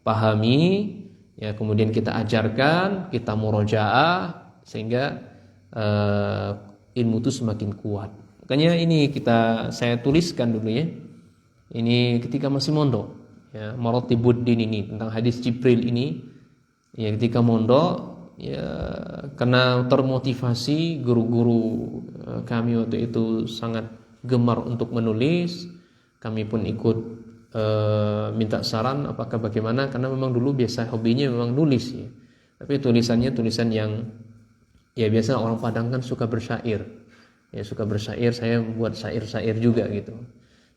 pahami, ya, kemudian kita ajarkan, kita murojaah sehingga ilmu itu semakin kuat. Makanya ini saya tuliskan dulu ya. Ini ketika masih mondok, ya, Maratibuddin ini tentang hadis Jibril ini, ya, ketika mondok, ya, karena termotivasi guru-guru kami waktu itu sangat gemar untuk menulis, kami pun ikut minta saran apakah bagaimana, karena memang dulu biasa hobinya memang nulis ya. Tapi tulisannya tulisan yang ya biasa orang Padang kan suka bersyair. Ya, suka bersyair, saya buat syair-syair juga gitu.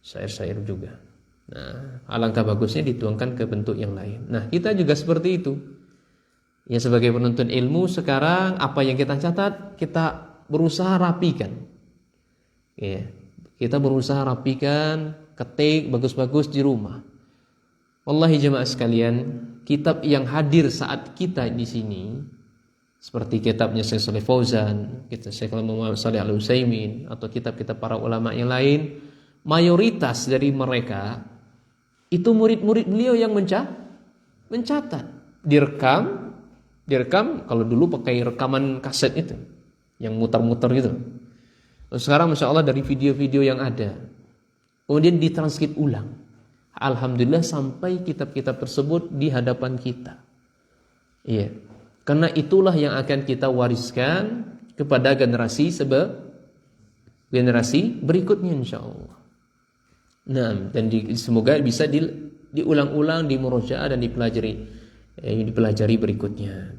Syair-syair juga. Nah, alangkah bagusnya dituangkan ke bentuk yang lain. Nah, kita juga seperti itu. Ya, sebagai penuntut ilmu sekarang apa yang kita catat kita berusaha rapikan. Ya, kita berusaha rapikan, ketik bagus-bagus di rumah. Wallahi jemaah sekalian, kitab yang hadir saat kita di sini seperti kitabnya Syekh Shalih Fauzan, kitab Syekh Muhammad Shalih Al-Utsaimin, atau kitab-kitab para ulama yang lain, mayoritas dari mereka itu murid-murid beliau yang mencatat, direkam kalau dulu pakai rekaman kaset itu yang muter-muter gitu. Sekarang Masya Allah dari video-video yang ada, kemudian ditranskrip ulang. Alhamdulillah sampai kitab-kitab tersebut di hadapan kita. Iya, karena itulah yang akan kita wariskan kepada generasi berikutnya insya Allah. Nah, dan semoga bisa diulang-ulang, dimurojaah dan dipelajari berikutnya.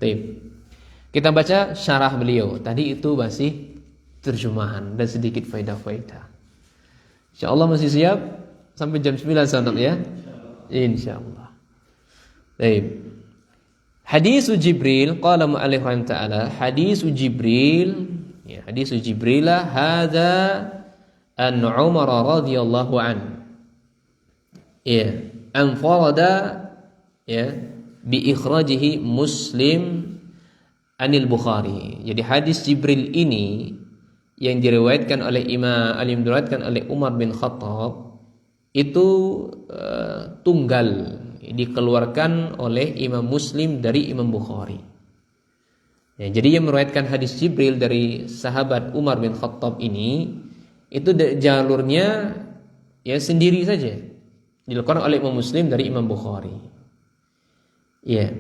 Kita baca syarah beliau. Tadi itu masih terjemahan dan sedikit faedah-faedah. Insyaallah masih siap sampai jam 9 sangat ya. Insyaallah. Baik. Hadis Jibril qala mu'allif rahimahullah taala, hadis Jibril, ya, hadis Jibril hadza an Umar radhiyallahu an. Ya, an farada ya bi ikhrajihi Muslim anil Bukhari. Jadi hadis Jibril ini yang diriwayatkan oleh diriwayatkan oleh Umar bin Khattab itu tunggal. dikeluarkan oleh Imam Muslim dari Imam Bukhari. Ya, jadi yang meriwayatkan hadis Jibril dari sahabat Umar bin Khattab ini itu jalurnya ya sendiri saja, dilakukan oleh Imam Muslim dari Imam Bukhari. Ya.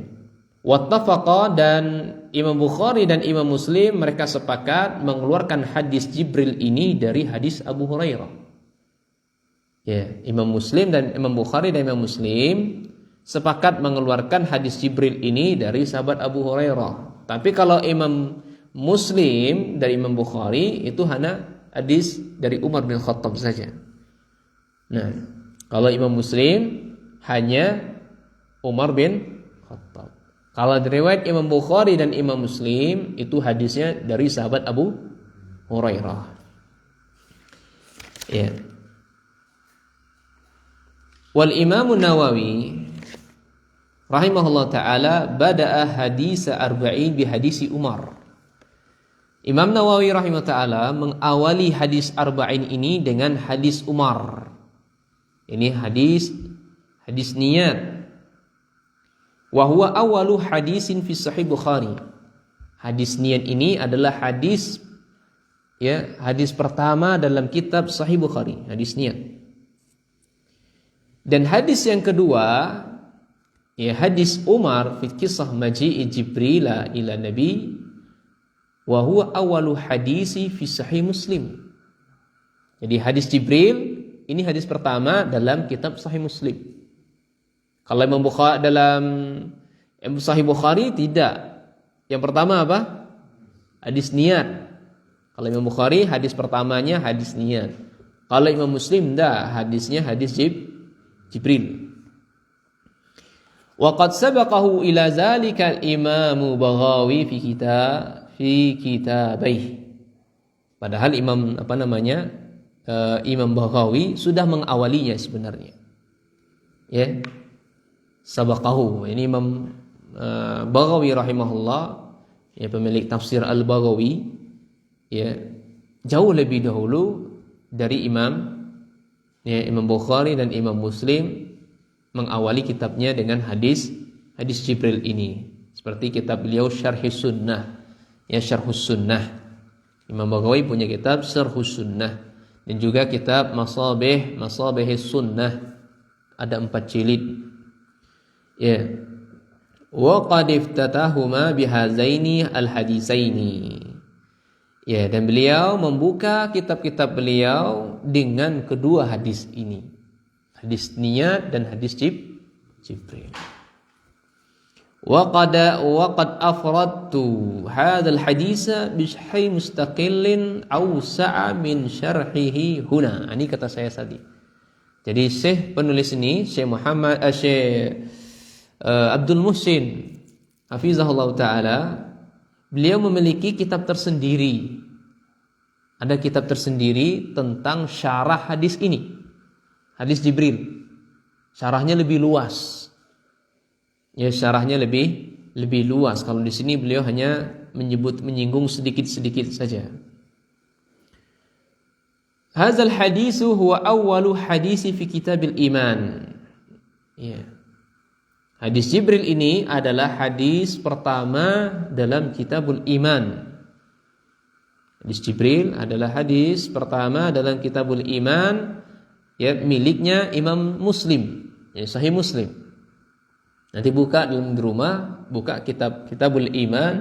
Wattafaqa, dan Imam Bukhari dan Imam Muslim mereka sepakat mengeluarkan hadis Jibril ini dari hadis Abu Hurairah. Ya, Imam Muslim dan Imam Bukhari dan Imam Muslim sepakat mengeluarkan hadis Jibril ini dari sahabat Abu Hurairah. Tapi kalau Imam Muslim dari Imam Bukhari itu hanya hadis dari Umar bin Khattab saja. Nah, kalau Imam Muslim hanya Umar bin Khattab. Kalau riwayat Imam Bukhari dan Imam Muslim itu hadisnya dari sahabat Abu Hurairah. Ya. Wal Imam Nawawi rahimahullah taala bada'a hadis arba'in bi hadisi Umar. Imam Nawawi rahimahullah taala mengawali hadis arba'in ini dengan hadis Umar. Ini hadis niat. Wa huwa awwalu hadisin fi sahih Bukhari. Hadis niat ini adalah hadis pertama dalam kitab Sahih Bukhari, hadis niat. Dan hadis yang kedua, hadis Umar fi kisah maji'i Jibril ila Nabi, wa huwa awwalu hadisi fi Sahih Muslim. Jadi hadis Jibril ini hadis pertama dalam kitab Sahih Muslim. Kalau Imam Bukhari dalam Sahih Bukhari tidak. Yang pertama apa? Hadis niat. Kalau Imam Bukhari hadis pertamanya hadis niat. Kalau Imam Muslim tidak, hadisnya hadis Jibril. Wa qad sabaqahu ila zalika al-Imam Baghawi fi kitabaih. Padahal Imam Baghawi sudah mengawalinya sebenarnya. Ya. Sabaqahu. Ini Imam Baghawi rahimahullah, ya, pemilik tafsir Al-Baghawi, ya, jauh lebih dahulu dari Imam Bukhari dan Imam Muslim mengawali kitabnya dengan hadis Jibril ini. Seperti kitab beliau Syarhus Sunnah, ya, Syarhus Sunnah. Imam Baghawi punya kitab Syarhus Sunnah dan juga kitab Masabihis Sunnah, ada 4 jilid. Ya. Wa qad iftatahuma bihazaini alhadisaini. Ya, dan beliau membuka kitab-kitab beliau dengan kedua hadis ini. Hadis niat dan hadis Jibril. Wa qad afradtu hadzal hadisa bi syarhi mustaqillin awsa'a min syarhihi huna. Ini kata saya tadi. Jadi Syekh penulis ini, Syekh Abdul Muhsin hafizahullah ta'ala, beliau memiliki kitab tersendiri. Ada kitab tersendiri tentang syarah hadis ini, hadis Jibril. Syarahnya lebih luas. Ya, syarahnya lebih luas. Kalau di sini beliau hanya menyinggung sedikit-sedikit saja. Hadzal hadisu huwa awwalu hadisi fi kitabil iman. Ya. Hadis Jibril ini adalah hadis pertama dalam kitabul iman. Hadis Jibril adalah hadis pertama dalam kitabul iman, ya, miliknya Imam Muslim, ya, Sahih Muslim. Nanti buka di rumah, buka kitabul iman,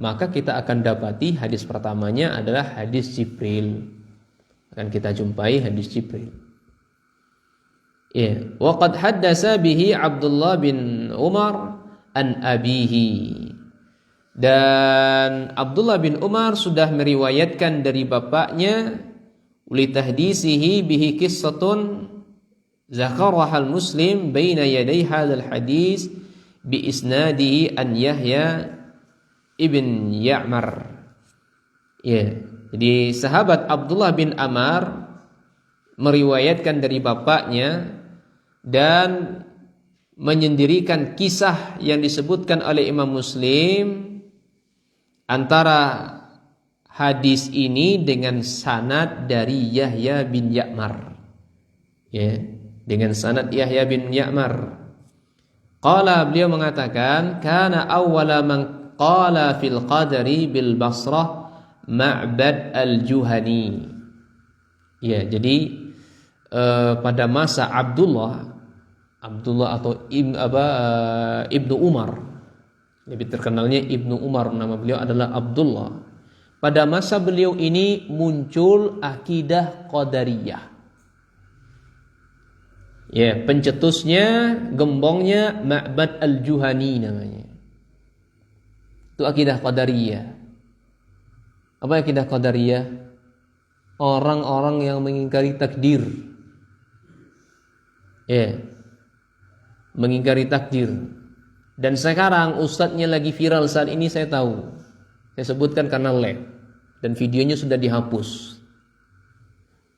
maka kita akan dapati hadis pertamanya adalah hadis Jibril. Akan kita jumpai hadis Jibril. Ya, wa qad haddasa bihi Abdullah bin Umar an abihi. Dan Abdullah bin Umar sudah meriwayatkan dari bapaknya, li tahdisihi bihi qissatun zakaraha al-Muslim baina yaday hadzal hadis bi isnadihi an Yahya ibn Ya'mar. Ya, jadi sahabat Abdullah bin Amr meriwayatkan dari bapaknya dan menyendirikan kisah yang disebutkan oleh Imam Muslim antara hadis ini dengan sanad dari Yahya bin Ya'mar. Ya, dengan sanad Yahya bin Ya'mar. Qala, beliau mengatakan, kana awwala man qala fil qadari bil Basrah Ma'bad al-Juhani. Ya, jadi pada masa Abdullah atau Ibnu Umar, lebih terkenalnya Ibnu Umar, nama beliau adalah Abdullah. Pada masa beliau ini muncul akidah Qadariyah. Ya, pencetusnya, gembongnya Ma'bad al-Juhani namanya. Itu akidah Qadariyah. Apa akidah Qadariyah? Orang-orang yang mengingkari takdir. Ya, mengingkari takdir. Dan sekarang ustadznya lagi viral saat ini, saya tahu. Saya sebutkan karena live dan videonya sudah dihapus.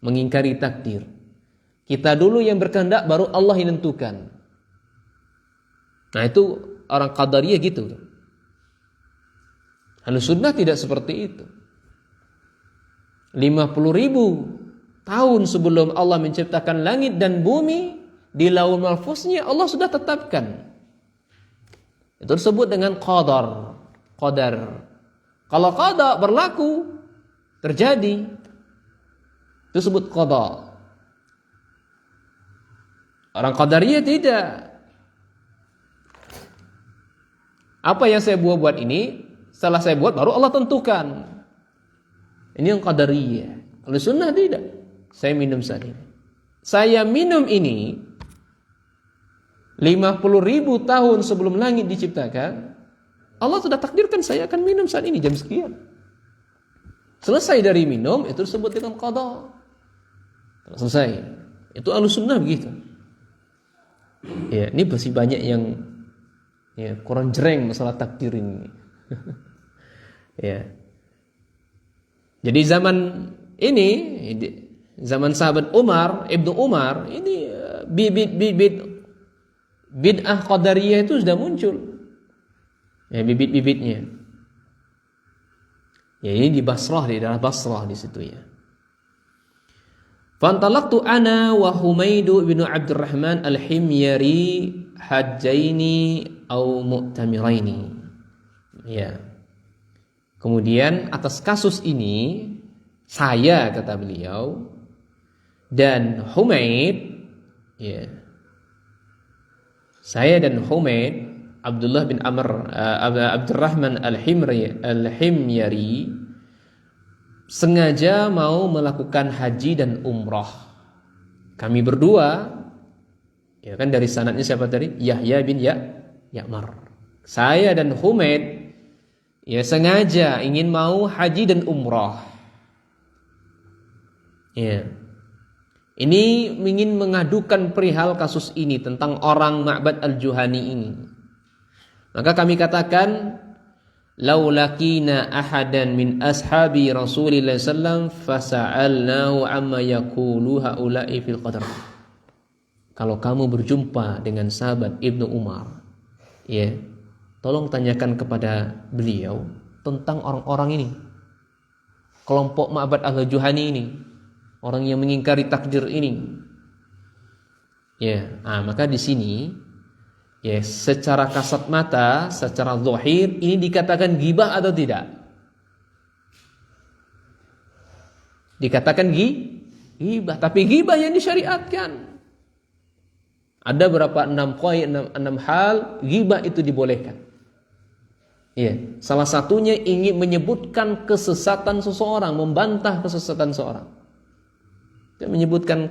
Mengingkari takdir. Kita dulu yang berkehendak, baru Allah yang menentukan. Nah, itu orang Qadariyah gitu. Ahlussunnah tidak seperti itu. 50.000 tahun sebelum Allah menciptakan langit dan bumi, di Lauhul Mahfuznya Allah sudah tetapkan. Itu disebut dengan qadar. Kalau qada berlaku, terjadi, itu disebut qada. Orang Qadariyah tidak. Apa yang saya buat ini, setelah saya buat baru Allah tentukan. Ini yang Qadariyah. Kalau sunnah tidak. Saya minum saat ini. Saya minum ini 50.000 tahun sebelum langit diciptakan. Allah sudah takdirkan saya akan minum saat ini jam sekian. Selesai dari minum, itu disebut dengan qada. Selesai. Itu Ahlussunnah begitu. Ya, ini masih banyak yang kurang jereng masalah takdir ini. Ya. Jadi zaman ini, zaman sahabat Umar, Ibnu Umar, ini bibit bid'ah Qadariyah itu sudah muncul. Ya, bibit-bibitnya. Ya, ini di Basrah, di daerah Basrah di situ ya. Fantalaqtu ana wa Humaidu bin Abdurrahman al-Himyari hajjaini au mu'tamiraini. Ya. Kemudian atas kasus ini saya, kata beliau, dan Humaid, ya. Saya dan Humaid Abdullah bin Amr Abdurrahman al-Himyari sengaja mau melakukan haji dan umrah. Kami berdua, ya kan, dari sanadnya siapa tadi? Yahya bin Ya'mar. Saya dan Humaid ya sengaja ingin mau haji dan umrah. Ya. Ini ingin mengadukan perihal kasus ini tentang orang Ma'bad al-Juhani ini. Maka kami katakan, laulakina ahadan min ashabi Rasulillah sallam fasa'alnahu amma yaqulu haula'i fil qadar. Kalau kamu berjumpa dengan sahabat Ibnu Umar, ya, tolong tanyakan kepada beliau tentang orang-orang ini, kelompok Ma'bad al-Juhani ini, orang yang mengingkari takdir ini. Ya, maka di sini, ya, secara kasat mata, secara zahir, ini dikatakan ghibah atau tidak? Dikatakan ghibah, tapi ghibah yang disyariatkan. Ada berapa 6 hal ghibah itu dibolehkan. Ya, salah satunya ingin menyebutkan kesesatan seseorang, membantah kesesatan seseorang. Dia menyebutkan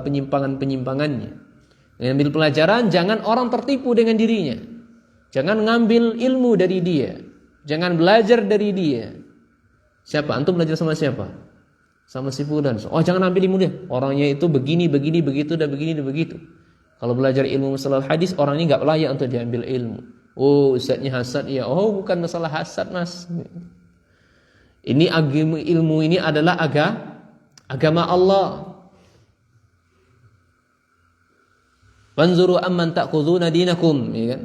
penyimpangan-penyimpangannya. Mengambil pelajaran, jangan orang tertipu dengan dirinya. Jangan ngambil ilmu dari dia. Jangan belajar dari dia. Siapa? Antum belajar sama siapa? Sama si fulan. Oh, jangan ambil ilmu dia. Orangnya itu begini, begitu, dan begini, dan begitu. Kalau belajar ilmu masalah hadis, orang ini enggak layak untuk diambil ilmu. Oh, ustaznya hasad ya. Oh, bukan masalah hasad, Mas. Ini agama, ilmu ini adalah agama Allah. Wanzuru amman ta'khuduna dinakum, ya kan?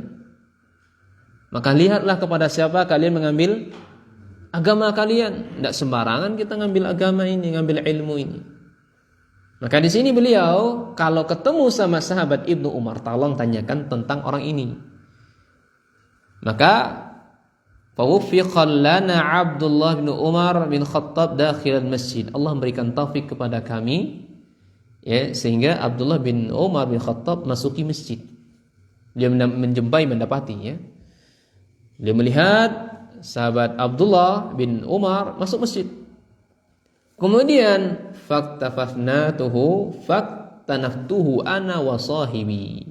Maka lihatlah kepada siapa kalian mengambil agama kalian. Tidak sembarangan kita ngambil agama ini, ngambil ilmu ini. Maka di sini beliau kalau ketemu sama sahabat Ibnu Umar, tolong tanyakan tentang orang ini. Maka fawuffiqa lana Abdullah bin Umar bin Khattab dakhil masjid. Allah memberikan taufik kepada kami, ya, sehingga Abdullah bin Umar bin Khattab masuki masjid. Dia menjumpai, mendapati, ya. Dia melihat sahabat Abdullah bin Umar masuk masjid. Kemudian faktanaftuhu ana wa sahibi.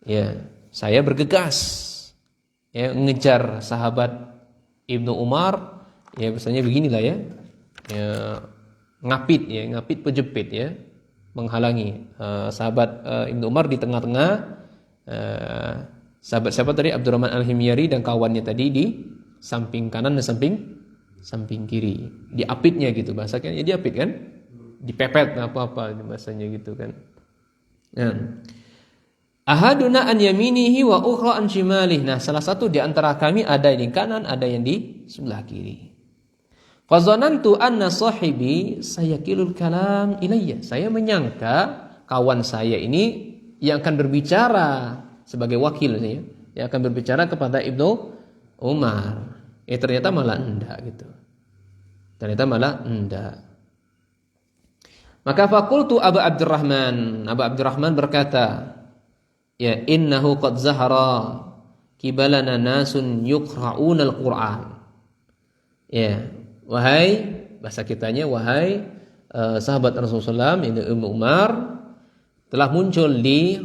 Ya, saya bergegas, ya, mengejar sahabat Ibnu Umar, ya, misalnya beginilah, ya. Ya, ngapit pejepit, ya, menghalangi sahabat Ibnu Umar di tengah-tengah. Sahabat siapa tadi? Abdurrahman Al-Himyari dan kawannya tadi di samping kanan dan samping kiri. Diapitnya gitu bahasanya, ya, diapit kan? Dipepet apa-apa bahasanya gitu kan. Nah, ahaduna an yaminihi wa ukhra an shimalih. Nah, salah satu di antara kami ada yang di kanan, ada yang di sebelah kiri. Fa zanantu anna sahibi sayakilul kalam ilayya. Saya menyangka kawan saya ini yang akan berbicara sebagai wakil saya, yang akan berbicara kepada Ibnu Umar. Ternyata malah enggak gitu. Ternyata malah enggak. Maka fakultu Abu Abdurrahman berkata, ya, innahu qad zahara kibalana nasun yuqra'una al-Qur'an. Ya, wahai, bahasa kitanya, wahai sahabat Rasulullah ini Ibnu Umar, telah muncul di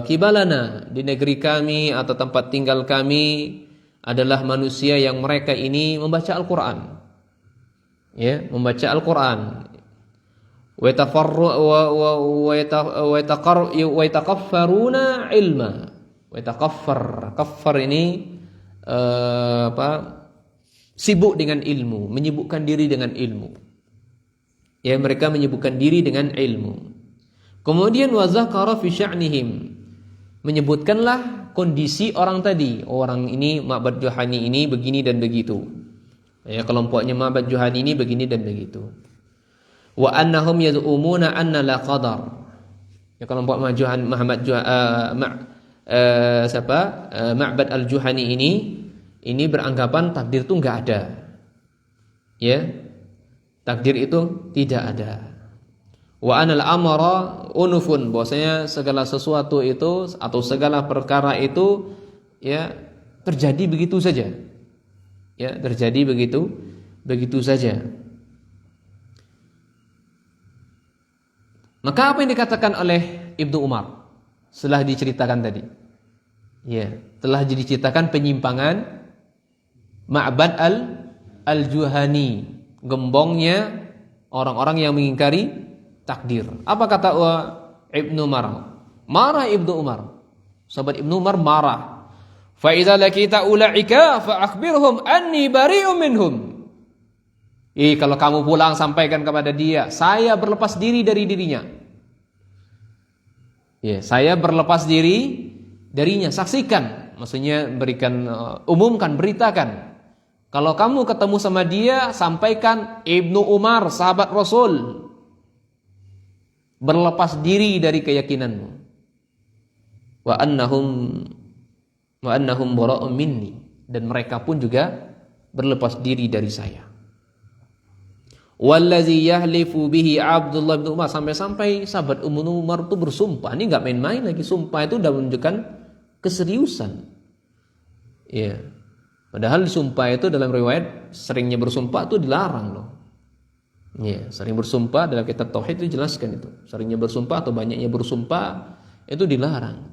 kibalana, di negeri kami atau tempat tinggal kami adalah manusia yang mereka ini membaca Al-Qur'an. Ya, membaca Al-Qur'an. Wa yatakaffaruna ilma. Wa yatakaffar. Kaffar ini sibuk dengan ilmu, menyibukkan diri dengan ilmu. Ya, mereka menyibukkan diri dengan ilmu. Kemudian wa zakara fi sya'nihim, menyebutkanlah kondisi orang tadi. Orang ini Ma'bad Juhani ini begini dan begitu. Ya, kelompoknya Ma'bad Juhani ini begini dan begitu. Wa annahum yaz'umuna anna la qadar. Ya, kelompok Ma'bad Al-Juhani ini beranggapan takdir itu enggak ada. Ya. Takdir itu tidak ada. Wa anal amara unufun, bahwasanya segala sesuatu itu atau segala perkara itu, ya, terjadi begitu saja. Ya, terjadi begitu saja. Maka apa yang dikatakan oleh Ibnu Umar setelah diceritakan tadi? Ya, telah diceritakan penyimpangan Ma'bad Al-Juhani, gembongnya orang-orang yang mengingkari takdir. Apa kata Ibnu Umar? Marah Ibnu Umar. Sahabat Ibnu Umar marah. Fa idza lakita ulaika fa akhbirhum anni bari'un minhum. Kalau kamu pulang sampaikan kepada dia, saya berlepas diri dari dirinya. Ya, saya berlepas diri darinya. Saksikan, maksudnya berikan, umumkan, beritakan. Kalau kamu ketemu sama dia, sampaikan Ibnu Umar, sahabat Rasul, berlepas diri dari keyakinanmu. Wa annahum bara'un minni, dan mereka pun juga berlepas diri dari saya. Wallazi yahlifu bihi Abdullah bin Umar, sampai-sampai sahabat Ibnu Umar itu bersumpah. Ini enggak main-main lagi, sumpah itu sudah menunjukkan keseriusan. Ya. Padahal sumpah itu dalam riwayat seringnya bersumpah itu dilarang loh. Ya, sering bersumpah dalam kitab tauhid itu jelaskan itu. Seringnya bersumpah atau banyaknya bersumpah itu dilarang.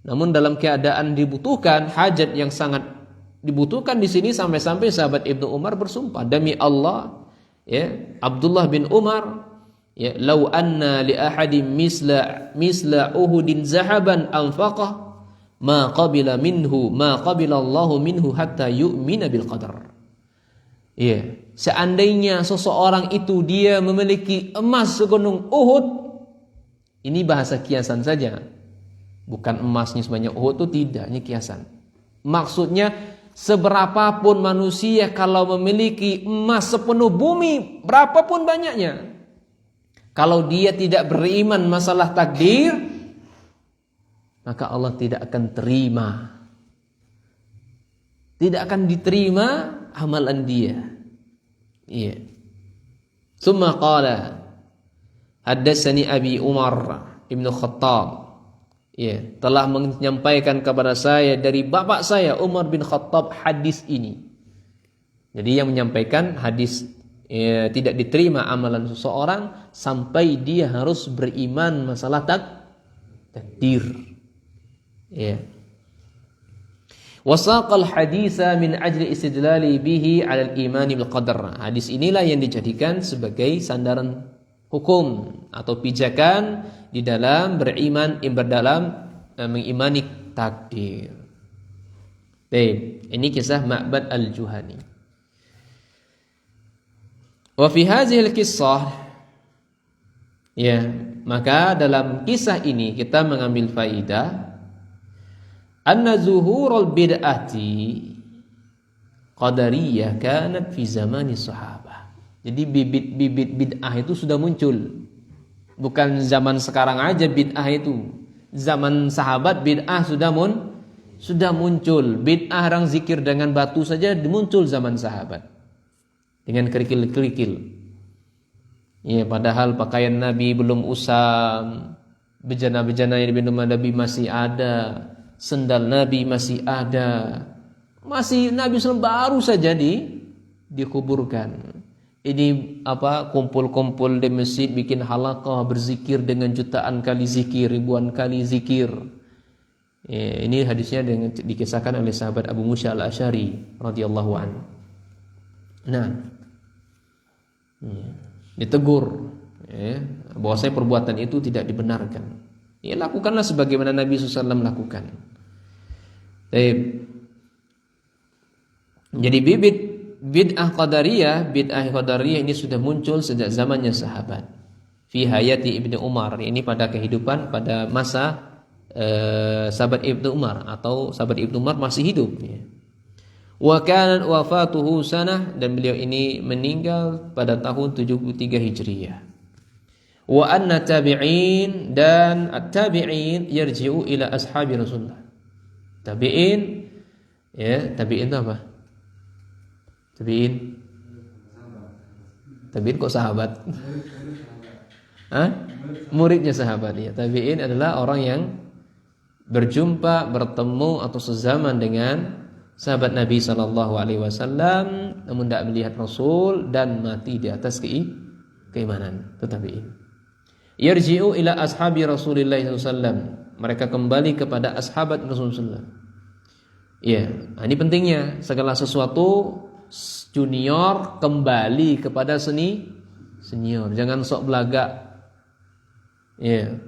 Namun dalam keadaan dibutuhkan, hajat yang sangat dibutuhkan di sini, sampai-sampai sahabat Ibnu Umar bersumpah, demi Allah, ya, Abdullah bin Umar, ya, lau anna li ahadin misla uhudin zahaban anfaqah ma qabila Allahu minhu hatta yu'mina bil qadar. Ya, seandainya seseorang itu dia memiliki emas segunung Uhud, ini bahasa kiasan saja, bukan emasnya sebanyak Uhud, itu tidak, ini kiasan. Maksudnya seberapapun manusia kalau memiliki emas sepenuh bumi, berapapun banyaknya, Kalau dia tidak beriman masalah takdir, maka Allah tidak akan terima. Tidak akan diterima amalan dia. Iya. Tsumma qala haddatsani Abi Umar Ibnu Khattab. Ya, telah menyampaikan kepada saya dari bapak saya Umar bin Khattab hadis ini. Jadi yang menyampaikan hadis tidak diterima amalan seseorang sampai dia harus beriman masalah takdir. Ya. Wasaqal haditsa min ajli istidlali bihi 'ala al-iman bil qadar. Hadis inilah yang dijadikan sebagai sandaran hukum atau pijakan di dalam mengimani takdir. Baik, ini kisah Ma'bad al-Juhani. Wa fi hadhihi al-qissah, ya, maka dalam kisah ini kita mengambil faidah anna zuhurul bid'ati qadariyah kanat fi zamani sahabah. Jadi bibit-bibit bid'ah itu sudah muncul. Bukan zaman sekarang aja bid'ah itu. Zaman sahabat bid'ah sudah muncul. Bid'ah orang zikir dengan batu saja muncul zaman sahabat. Dengan kerikil-kerikil. Ya, padahal pakaian Nabi belum usam, bejana-bejana yang diminum Nabi masih ada, sendal Nabi masih ada. Masih Nabi SAW baru saja dikuburkan. Ini kumpul-kumpul di masjid bikin halaqah berzikir dengan jutaan kali zikir, ribuan kali zikir. Ini hadisnya dikisahkan oleh sahabat Abu Musa al-Asy'ari radhiyallahu anhu. Nah, ditegur bahwasanya perbuatan itu tidak dibenarkan. Ya, lakukanlah sebagaimana Nabi SAW lakukan. Jadi bid'ah qadariyah ini sudah muncul sejak zamannya sahabat. Fi hayati Ibnu Umar, ini pada masa sahabat Ibnu Umar atau sahabat Ibnu Umar masih hidup, ya. Wa kanat wafatuhu sanah, dan beliau ini meninggal pada tahun 73 Hijriah. Wa anna tabi'in, dan at-tabi'in yarji'u ila ashabi Rasulullah. Tabi'in, ya, tabi'in itu apa? Tabi'in kok sahabat? Muridnya sahabat, ya. Tabi'in adalah orang yang berjumpa, bertemu atau sezaman dengan sahabat Nabi SAW, namun tidak melihat Rasul dan mati di atas keimanan. Tetapi yarji'u ila ashabi Rasulillah SAW, mereka kembali kepada ashabat Rasulullah. Ya, ini pentingnya segala sesuatu junior kembali kepada senior. Jangan sok belagak. Ya,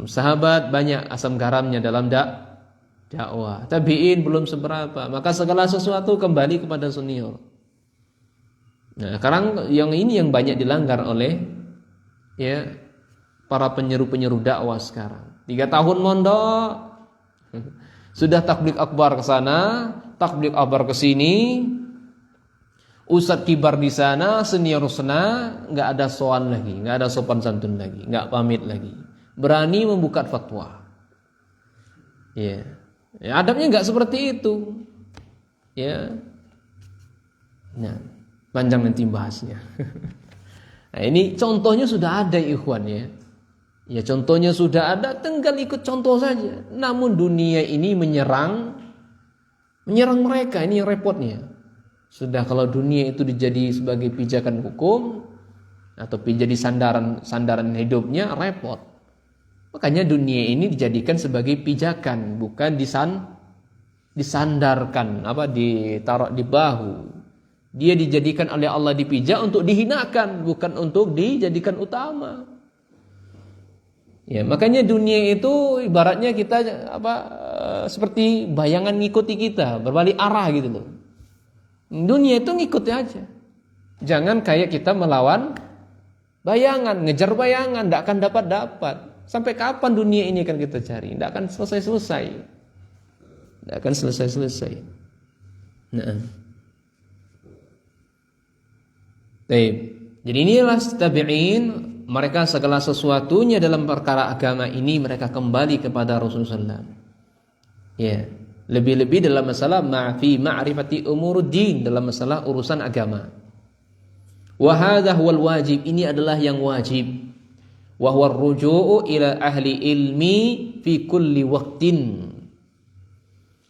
sahabat banyak asam garamnya dalam dakwah. Tabi'in belum seberapa. Maka segala sesuatu kembali kepada senior. Nah, sekarang yang banyak dilanggar oleh para penyeru-penyeru dakwah sekarang. 3 tahun mondok, sudah takbir akbar ke sana, takbir akbar ke sini, ustadz kibar di sana, senior sana, nggak ada sowan lagi, nggak ada sopan santun lagi, nggak pamit lagi, berani membuka fatwa. Ya, adabnya nggak seperti itu. Ya, nah, panjang nanti bahasnya. Nah, ini contohnya sudah ada, ikhwan, ya. Ya, contohnya sudah ada, tinggal ikut contoh saja. Namun dunia ini menyerang mereka, ini yang repotnya. Sudah kalau dunia itu dijadi sebagai pijakan hukum atau menjadi sandaran hidupnya, repot. Makanya dunia ini dijadikan sebagai pijakan, bukan disandarkan, ditaruh di bahu. Dia dijadikan oleh Allah dipijak untuk dihinakan, bukan untuk dijadikan utama. Ya, makanya dunia itu ibaratnya kita seperti bayangan ngikuti kita, berbalik arah gitu loh. Dunia itu ngikuti aja. Jangan kayak kita melawan bayangan, ngejar bayangan, tidak akan dapat. Sampai kapan dunia ini akan kita cari? Tidak akan selesai-selesai. Nah. Jadi inilah tabi'in mereka segala sesuatunya dalam perkara agama ini mereka kembali kepada Rasulullah SAW. Ya, lebih-lebih dalam masalah ma'fi ma'rifati umuruddin, dalam masalah urusan agama. Wa hadha huwal wajib, ini adalah yang wajib. Wa huwa ar-ruju'u ila ahli ilmi fi kulli waqtin.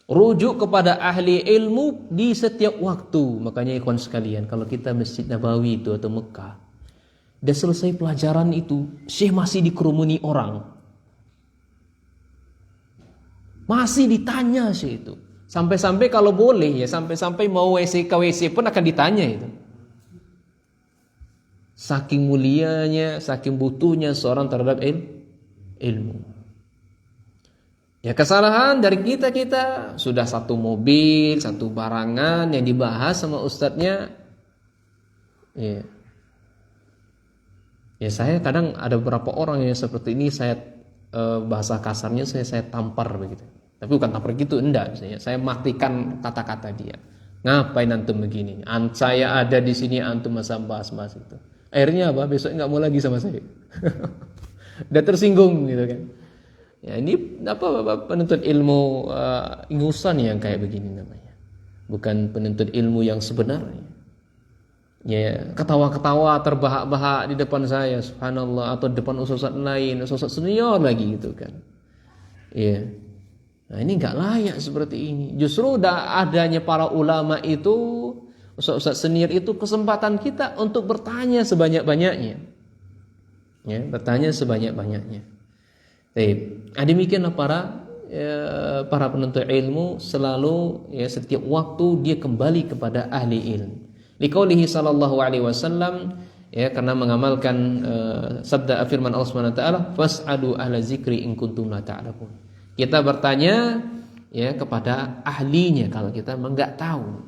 Rujuk kepada ahli ilmu di setiap waktu. Makanya ikhwan sekalian, kalau kita Masjid Nabawi itu atau Mekah, udah selesai pelajaran itu, Syekh masih dikerumuni orang, masih ditanya Syekh itu. Sampai-sampai kalau boleh ya, sampai-sampai mau WC ke WC pun akan ditanya itu. Saking mulianya, saking butuhnya seorang terhadap ilmu. Ya, kesalahan dari kita sudah satu mobil, satu barangan yang dibahas sama ustadznya. Ya. Ya, saya kadang ada beberapa orang yang seperti ini, saya bahasa kasarnya saya tampar begitu. Tapi bukan tampar gitu, enggak, misalnya saya matikan kata-kata dia. Ngapain antum begini? Saya ada di sini, antum masa bahas-bahas itu. Akhirnya apa? Besok enggak mau lagi sama saya. Udah tersinggung gitu kan. Ya, ini apa penuntut ilmu ingusan yang kayak begini namanya. Bukan penuntut ilmu yang sebenarnya. Ya, ketawa-ketawa terbahak-bahak di depan saya, subhanallah, atau depan ustaz lain, ustaz senior lagi gitu kan. Ya. Nah, ini enggak layak seperti ini. Justru adanya para ulama itu, ustaz senior itu kesempatan kita untuk bertanya sebanyak-banyaknya. Ya, bertanya sebanyak-banyaknya. Baik, demikianlah para penuntut ilmu selalu ya setiap waktu dia kembali kepada ahli ilmu. Liqaulihi sallallahu alaihi wasallam, ya, karena mengamalkan sabda firman Allah Subhanahu wa taala, fas'alu ahla zikri in kuntum la ta'lamun. Kita bertanya ya kepada ahlinya kalau kita enggak tahu.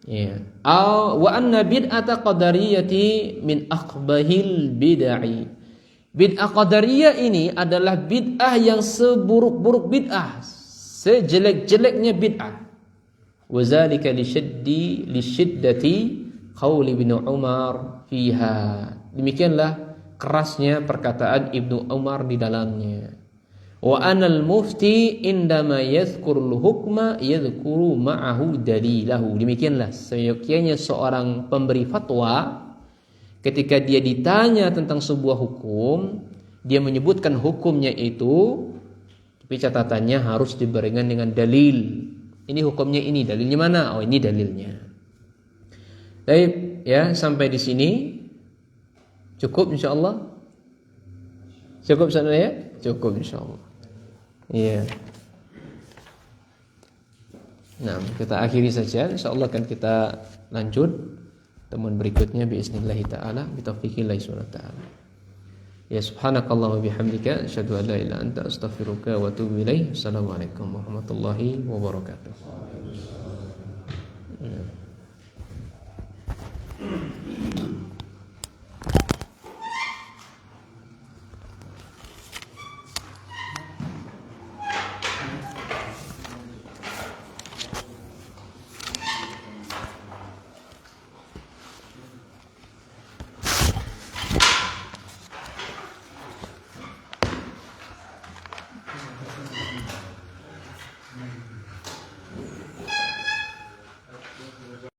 Ya. Wa anna bid'ata qadariyati min aqbahil bid'ah. Bid'ah qadariyah ini adalah bid'ah yang seburuk-buruk bid'ah, sejelek-jeleknya bid'ah. Wa zalika lisyiddati qauli Ibnu Umar fiha. Demikianlah kerasnya perkataan Ibnu Umar di dalamnya. Wa anal mufti indama yadhkurul hukma yadhkuru ma'ahu dalilahu. Demikianlah seyogyanya seorang pemberi fatwa ketika dia ditanya tentang sebuah hukum, dia menyebutkan hukumnya itu, tapi catatannya harus diberikan dengan dalil. Ini hukumnya ini, dalilnya mana? Oh, ini dalilnya. Baik, ya, sampai di sini cukup insyaallah. Cukup sana ya? Cukup insyaallah. Iya. Nah, kita akhiri saja, insyaallah kan kita lanjut temuan berikutnya biiznillah taala bitaufiqillah subhanahu wa taala. Ya, subhanakallah wa bihamdika asyhadu an la ilaha illa anta astaghfiruka wa atubu ilaik. Assalamualaikum warahmatullahi wabarakatuh.